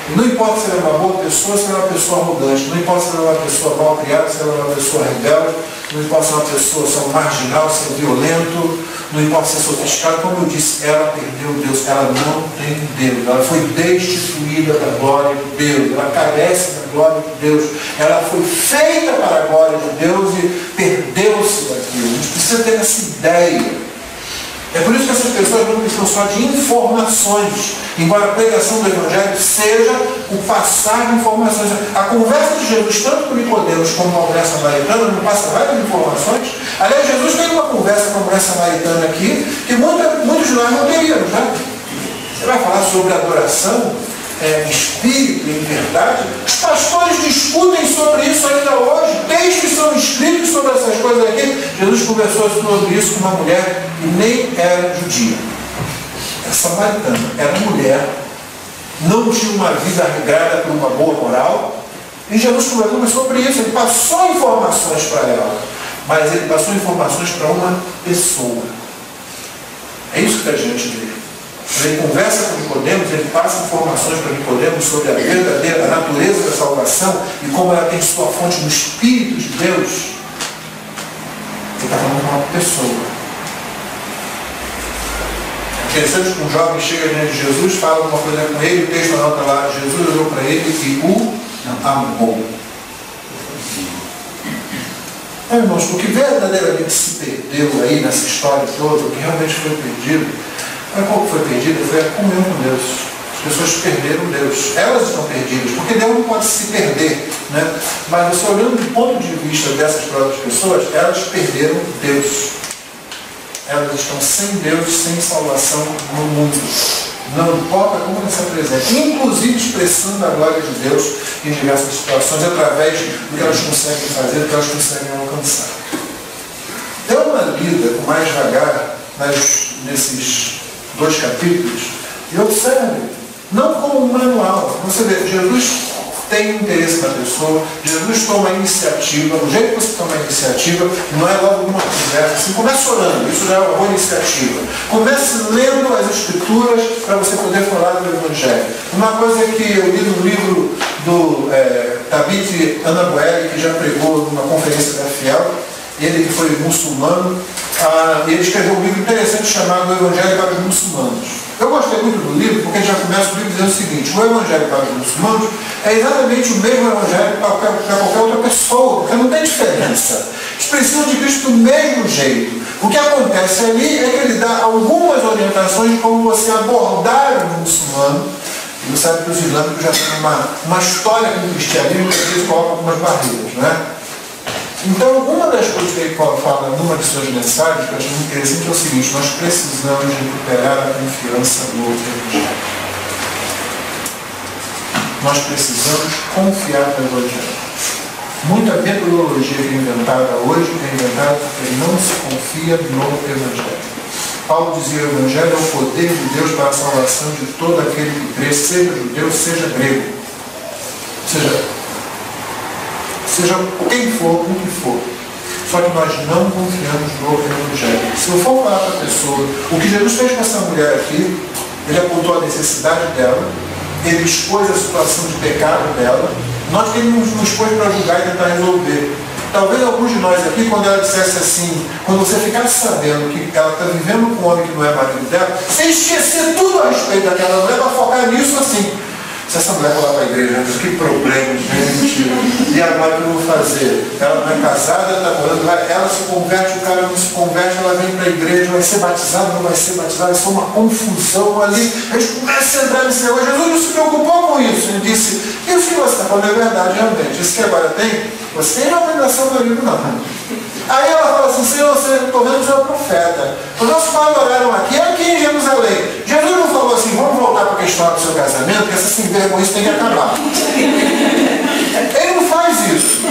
E não importa se ela é uma boa pessoa, se ela é uma pessoa arrogante, não importa se ela é uma pessoa mal criada, se ela é uma pessoa rebelde, não importa se é uma pessoa, se é um marginal, se é violento, não importa se é sofisticado, como eu disse, ela perdeu Deus, ela não tem Deus, ela foi destituída da glória de Deus, ela carece da glória de Deus, ela foi feita para a glória de Deus e perdeu-se daquilo. A gente precisa ter essa ideia. É por isso que essas pessoas não precisam só de informações, embora a pregação do Evangelho seja o passar de informações. A conversa de Jesus, tanto com Nicodemos como com a mulher samaritana, não passa várias informações. Aliás, Jesus tem uma conversa com a mulher samaritana aqui, que muitos de nós não teríamos, né? Você vai falar sobre adoração em espírito, em verdade? Os pastores discutem sobre isso ainda hoje. Textos são escritos sobre essas coisas aqui. Jesus conversou sobre isso com uma mulher que nem era judia. Era samaritana, era mulher, não tinha uma vida regrada por uma boa moral. E Jesus conversou sobre isso. Ele passou informações para ela, mas ele passou informações para uma pessoa. É isso que a gente vê. Ele conversa com Nicodemos, ele passa informações para Nicodemos sobre a verdadeira natureza da salvação e como ela tem sua fonte no Espírito de Deus. Ele está falando com uma pessoa. É interessante que um jovem chega diante de Jesus, fala uma coisa com ele, o texto anota lá, Jesus olhou para ele e o amou. Irmãos, o que verdadeiramente se perdeu aí nessa história toda, o que realmente foi perdido, não é qual que foi perdido, foi a comunhão com Deus. As pessoas perderam Deus. Elas estão perdidas, porque Deus não pode se perder, né? Mas você olhando do ponto de vista dessas próprias pessoas, elas perderam Deus. Elas estão sem Deus, sem salvação no mundo. Não importa como elas se apresentam, inclusive expressando a glória de Deus em diversas situações, através do que elas conseguem fazer, do que elas conseguem alcançar. Dê uma lida com mais devagar nesses 2 capítulos e observe, não como um manual. Você vê, Jesus tem interesse na pessoa, Jesus toma a iniciativa, o jeito que você toma a iniciativa não é logo uma conversa, assim, comece orando, isso já é uma boa iniciativa. Comece lendo as Escrituras para você poder falar do Evangelho. Uma coisa que eu li no livro do Tabith Anabueli, que já pregou numa conferência da Fiel, ele que foi muçulmano, ele escreveu um livro interessante chamado O Evangelho para os Muçulmanos. Eu gostei muito do livro porque ele já começa o livro dizendo o seguinte: o Evangelho para os muçulmanos é exatamente o mesmo Evangelho para qualquer outra pessoa, porque não tem diferença. Eles precisam de Cristo do mesmo jeito. O que acontece ali é que ele dá algumas orientações de como você abordar o muçulmano. E você sabe que os islâmicos já têm uma história com o cristianismo que eles colocam algumas barreiras, não é? Então, uma das coisas que ele fala numa de suas mensagens, que eu acho muito interessante, é o seguinte: nós precisamos recuperar a confiança no Evangelho. Nós precisamos confiar no Evangelho. Muita metodologia que é inventada hoje é inventada porque não se confia no Evangelho. Paulo dizia: o Evangelho é o poder de Deus para a salvação de todo aquele que crê, seja judeu, seja grego. Seja quem for, o que for. Só que nós não confiamos no Evangelho. Se eu for falar para a pessoa, o que Jesus fez com essa mulher aqui, ele apontou a necessidade dela, ele expôs a situação de pecado dela, nós queremos nos expor para julgar e tentar resolver. Talvez alguns de nós aqui, quando ela dissesse assim, quando você ficasse sabendo que ela está vivendo com um homem que não é marido dela, você esquecer tudo a respeito daquela mulher para focar nisso assim. Se essa mulher for lá para a igreja, que problema, gente. E agora o que eu vou fazer? Ela não é casada, está morando lá, ela se converte, o cara não se converte, ela vem para a igreja, vai ser batizada, não vai ser batizada, isso é uma confusão ali. A gente começa a entrar nesse negócio. Jesus não se preocupou com isso. Ele disse: isso que você está falando é verdade, realmente. Isso que agora tem, você tem uma obrigação do marido, não. Aí ela fala assim: Senhor, estou vendo que você é um profeta. Os nossos pais oraram aqui em Jerusalém. Jesus não falou assim: vamos voltar para a questão do seu casamento, que essa sem vergonha tem que acabar. Ele não faz isso.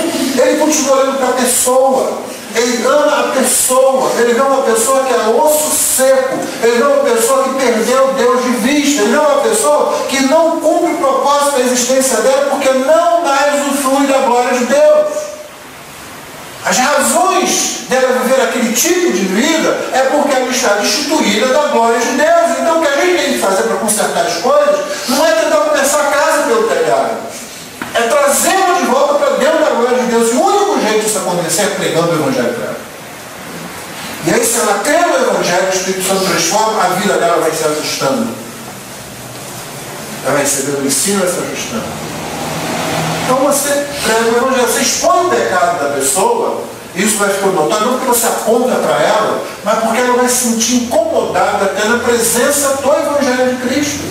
Ele continua olhando para a pessoa. Ele ama a pessoa. Ele vê uma pessoa que é osso seco. Ele vê uma pessoa que perdeu Deus de vista. Ele vê uma pessoa que não cumpre o propósito da existência dela porque não mais usufrui da glória de Deus. As razões dela viver aquele tipo de vida é porque ela está destituída da glória de Deus. Então o que a gente tem que fazer para consertar as coisas não é tentar começar a casa pelo telhado. É trazê-la de volta para dentro da glória de Deus. E o único jeito disso acontecer é pregando o Evangelho para ela. E aí, se ela crê no Evangelho, o Espírito Santo transforma, a vida dela vai se ajustando. Ela vai recebendo o ensino e vai se ajustando. Então você prega o Evangelho, você expõe o pecado da pessoa, isso vai ficar notável, não porque você aponta para ela, mas porque ela vai se sentir incomodada até na presença do Evangelho de Cristo.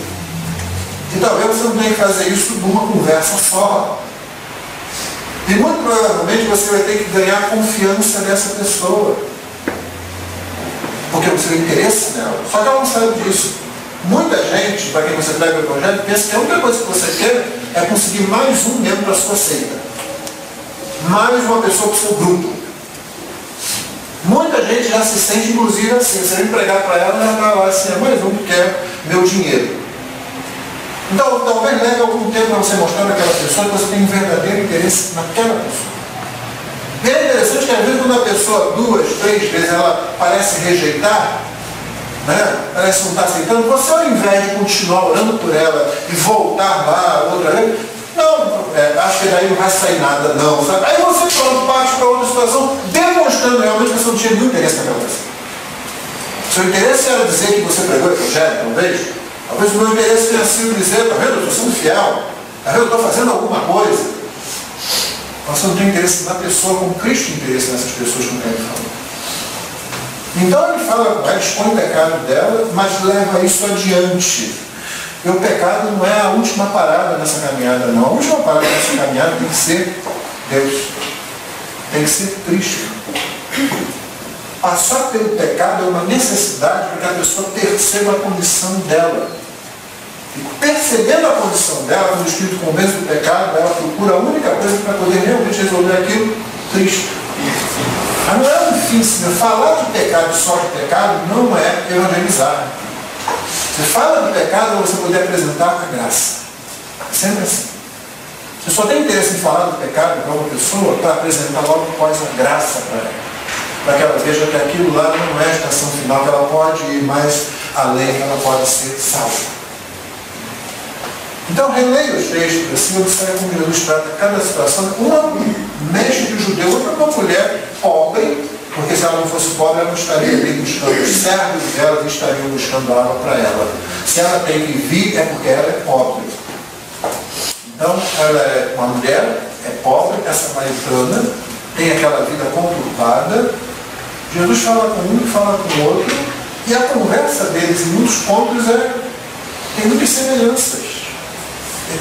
E talvez você não tenha que fazer isso numa conversa só. E muito provavelmente você vai ter que ganhar a confiança dessa pessoa. o seu interesse nela. Só que ela não sabe disso. Muita gente, para quem você prega o Evangelho, pensa que a única coisa que você quer é conseguir mais um membro para a sua seita. Mais uma pessoa para o seu grupo. Muita gente já se sente, inclusive, assim. Se eu pregar para ela, ela está lá assim, é mais um que quer meu dinheiro. Então, talvez leve algum tempo para você mostrar para aquela pessoa que você tem um verdadeiro interesse naquela pessoa. E é interessante que às vezes quando a pessoa 2, 3 vezes ela parece rejeitar, né? Parece não estar aceitando, você ao invés de continuar orando por ela e voltar lá outra vez, não, acho que daí não vai sair nada, não, sabe? Aí você pronto, parte para outra situação, demonstrando realmente que você não tinha nenhum interesse naquela pessoa. Seu interesse era dizer que você pregou o Evangelho, talvez. Talvez o meu interesse tenha sido dizer, está vendo, eu estou sendo fiel, está vendo, eu estou fazendo alguma coisa. Mas você não tem interesse na pessoa, como Cristo tem interesse nessas pessoas com quem ele fala. Então ele fala com ela, expõe o pecado dela, mas leva isso adiante. E o pecado não é a última parada nessa caminhada, não. A última parada nessa caminhada tem que ser Deus. Tem que ser Cristo. Passar pelo pecado é uma necessidade para que a pessoa perceba a condição dela. E percebendo a condição dela, quando o Espírito convence do pecado, ela procura a única coisa para poder realmente resolver aquilo, Cristo. Mas não é um fim, falar de pecado só de pecado não é evangelizar. Você fala de pecado para você poder apresentar a graça. É sempre assim. Você só tem interesse em falar do pecado para uma pessoa para apresentar logo após a graça para ela. Para que ela veja que aquilo lá não é a estação final, que ela pode ir mais além, que ela pode ser salva. Então, releia os textos assim, observe como Jesus trata cada situação. Uma mestre judeu, outra uma mulher pobre, porque se ela não fosse pobre, ela não estaria ali buscando os servos dela e estariam buscando água para ela. Se ela tem que vir, é porque ela é pobre. Então, ela é uma mulher, é pobre, é samaritana, tem aquela vida conturbada. Jesus fala com um, fala com o outro, e a conversa deles, em muitos pontos, tem muitas semelhanças.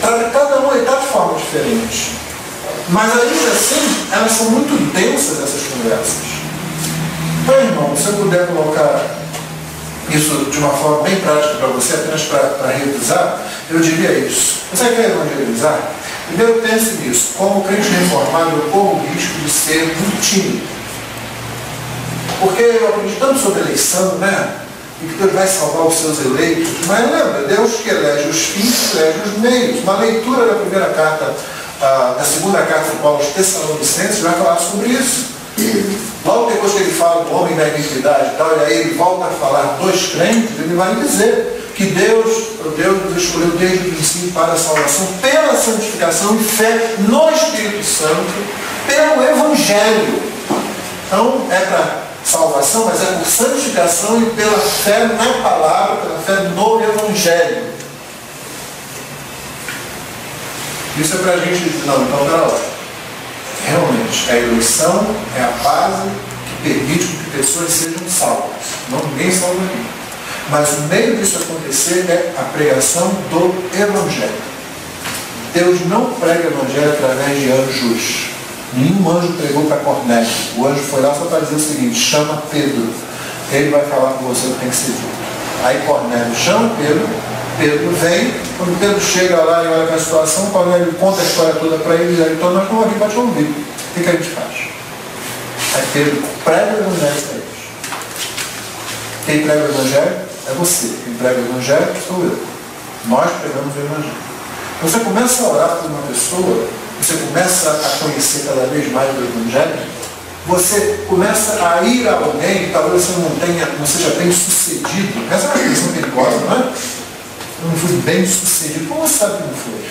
Cada um está de forma diferente. Mas ainda assim, elas são muito densas, essas conversas. Então, irmão, se eu puder colocar isso de uma forma bem prática para você, apenas para revisar, eu diria isso. Você quer evangelizar? Primeiro pense nisso. Como crente reformado, eu corro o risco de ser muito tímido. Porque eu aprendi tanto sobre eleição, né? E que Deus vai salvar os seus eleitos. Mas lembra, Deus que elege os fins, elege os meios. Uma leitura da primeira carta, da segunda carta de Paulo aos Tessalonicenses vai falar sobre isso. Logo depois que ele fala do homem da iniquidade e tal, e aí ele volta a falar dos crentes, ele vai dizer que Deus nos escolheu desde o princípio para a salvação, pela santificação e fé no Espírito Santo, pelo Evangelho. Então, é para salvação, mas é por santificação e pela fé na palavra, pela fé no Evangelho. Isso é para a gente dizer, não, então pera lá. Realmente, a eleição é a base que permite que pessoas sejam salvas. Não, ninguém salva ninguém. Mas o meio disso acontecer é a pregação do Evangelho. Deus não prega o Evangelho através de anjos. Nenhum anjo pregou para Cornélio. O anjo foi lá só para dizer o seguinte: chama Pedro. Ele vai falar com você o que tem que ser dito. Aí Cornélio chama Pedro. Pedro vem. Quando Pedro chega lá e olha para a situação, Cornélio conta a história toda para ele e diz: então nós estamos aqui para te ouvir. O que a gente faz? Aí Pedro prega o Evangelho para eles. Quem prega o Evangelho é você. Quem prega o Evangelho sou eu. Nós pregamos o Evangelho. Você começa a orar por uma pessoa, você começa a conhecer cada vez mais do Evangelho, você começa a ir a alguém que talvez você não seja bem sucedido. Essa é uma questão perigosa, não é? Eu não fui bem sucedido. Como você sabe que não foi?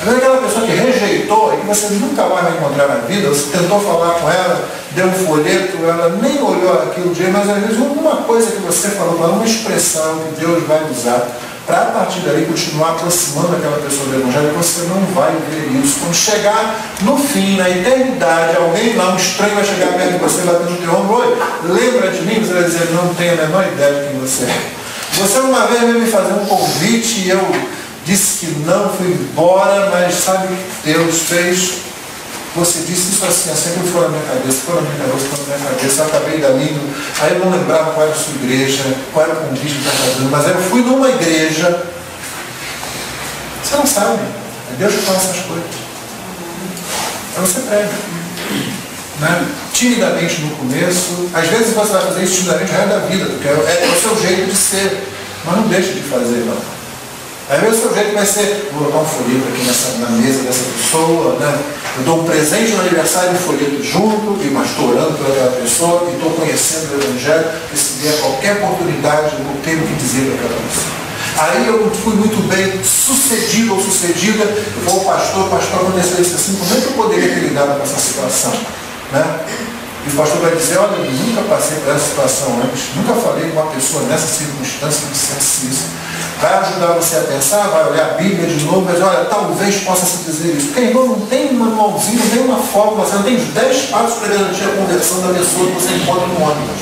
Às vezes aquela pessoa que rejeitou e que você nunca mais vai encontrar na vida, você tentou falar com ela, deu um folheto, ela nem olhou aquilo dia, mas às vezes alguma coisa que você falou, uma expressão que Deus vai usar para a partir daí continuar aproximando aquela pessoa do Evangelho, você não vai ver isso. Quando chegar no fim, na eternidade, alguém lá, um estranho vai chegar perto de você, batendo no teu ombro: oi, lembra de mim? Você vai dizer: não tenho a menor ideia de quem você é. Você uma vez veio me fazer um convite e eu disse que não, fui embora, mas sabe o que Deus fez? você disse isso assim, sempre ficou na minha cabeça, eu acabei dali, aí eu não lembrava qual era a sua igreja, qual era o convite que está fazendo, mas aí eu fui numa igreja. Você não sabe, é Deus que faz essas coisas. Aí você prega. Né? Timidamente no começo, às vezes você vai fazer isso timidamente o resto da vida, porque é o seu jeito de ser, mas não deixe de fazer, não. Às vezes o seu jeito vai ser, vou colocar um folheto aqui na mesa dessa pessoa, né? Eu dou um presente no aniversário, um folheto junto, mas estou orando por aquela pessoa e estou conhecendo o Evangelho, e se der qualquer oportunidade, eu tenho que dizer para aquela pessoa. Aí eu fui muito bem sucedido ou sucedida, eu vou ao pastor, aconteceu isso assim, como é que eu poderia ter lidado com essa situação? Né? E o pastor vai dizer, olha, eu nunca passei por essa situação antes, nunca falei com uma pessoa nessa circunstância que dissesse isso. Vai ajudar você a pensar, vai olhar a Bíblia de novo, mas olha, talvez possa se dizer isso. Porque irmão, não tem um manualzinho, não tem uma fórmula, você não tem os 10 passos para garantir a conversão da pessoa que você encontra no ônibus.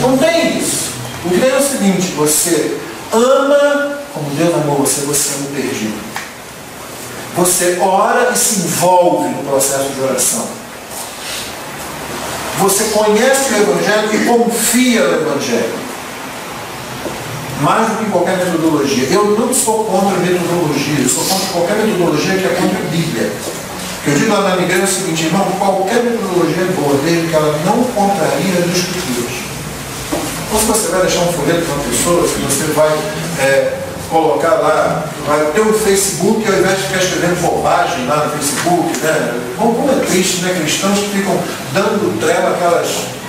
Não tem isso. O que tem é o seguinte, você ama como Deus amou você, você ama o perdido. Você ora e se envolve no processo de oração. Você conhece o Evangelho e confia no Evangelho. Mais do que qualquer metodologia. Eu não sou contra metodologia, eu sou contra qualquer metodologia que é contra a Bíblia. O que eu digo lá na minha igreja é o seguinte, irmão, qualquer metodologia é boa, desde que ela não contraria as Escrituras. Ou se você vai deixar um folheto para uma pessoa, se você vai colocar lá, vai ter um Facebook, ao invés de ficar escrevendo bobagem lá no Facebook, né? Como é triste, né? Cristãos que ficam dando trela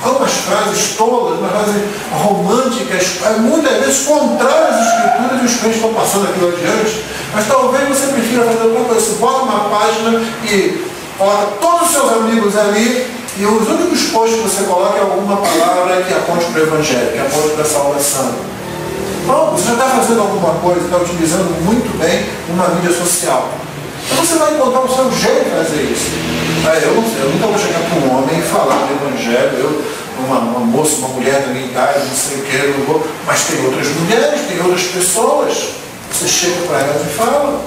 algumas frases tolas, umas frases românticas, muitas vezes contrárias às Escrituras, e os crentes estão passando aquilo adiante. Mas talvez você prefira fazer outra coisa. Você bota uma página e coloca todos os seus amigos ali, e os únicos posts que você coloca é alguma palavra que aponte para o Evangelho, que aponte para a salvação. Bom, você já está fazendo alguma coisa, está utilizando muito bem uma mídia social. Então você vai encontrar o seu jeito de fazer isso. Eu nunca vou chegar para um homem e falar do Evangelho, uma moça, uma mulher da minha idade, não sei o que, eu não vou. Mas tem outras mulheres, tem outras pessoas. Você chega para elas e fala.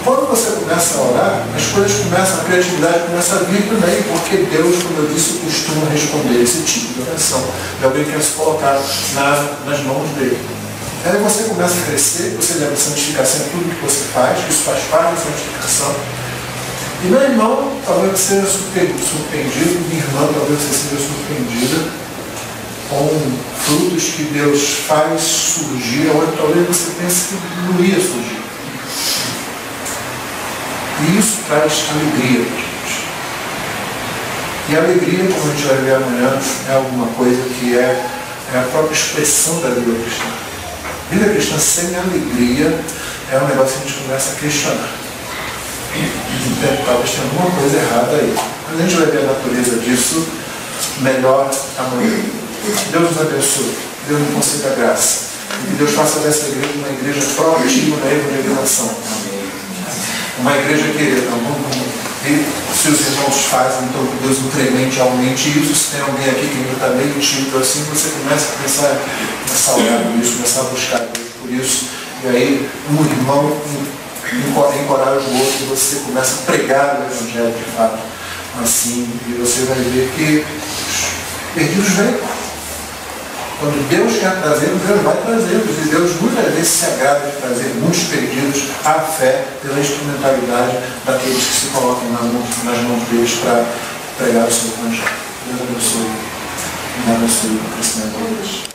Quando você começa a orar, as coisas começam, a criatividade começa a vir também, porque Deus, como eu disse, costuma responder esse tipo de oração. E alguém quer se colocar nas mãos dele. Aí você começa a crescer, você leva a santificação em tudo que você faz, isso faz parte da santificação. E meu irmão, talvez você seja surpreendido, minha irmã, talvez você seja surpreendida com frutos que Deus faz surgir, ou talvez você pense que não ia surgir. E isso traz alegria para a gente. E a alegria, como a gente vai ver amanhã, é alguma coisa que é a própria expressão da vida cristã. A vida cristã sem alegria é um negócio que a gente começa a questionar. Então, talvez tenha alguma coisa errada aí. Mas a gente vai ver a natureza disso melhor amanhã. Deus nos abençoe. Deus nos conceda graça. E que Deus faça dessa igreja uma igreja proativa na evangelização. Uma igreja que, se os irmãos fazem, então que Deus incremente, aumente isso. Se tem alguém aqui que está meio tímido assim, você começa a pensar, começar a olhar por isso, começar a buscar Deus por isso. E aí, um irmão encoraja o outro e você começa a pregar o Evangelho de fato. Assim, e você vai ver que os perdidos vêm. Quando Deus quer trazer, Deus vai trazer. E Deus muitas vezes se agrada de trazer muitos perdidos à fé pela instrumentalidade daqueles que se colocam nas mãos deles para pregar o seu Evangelho. Deus abençoe. Deus abençoe o crescimento deles.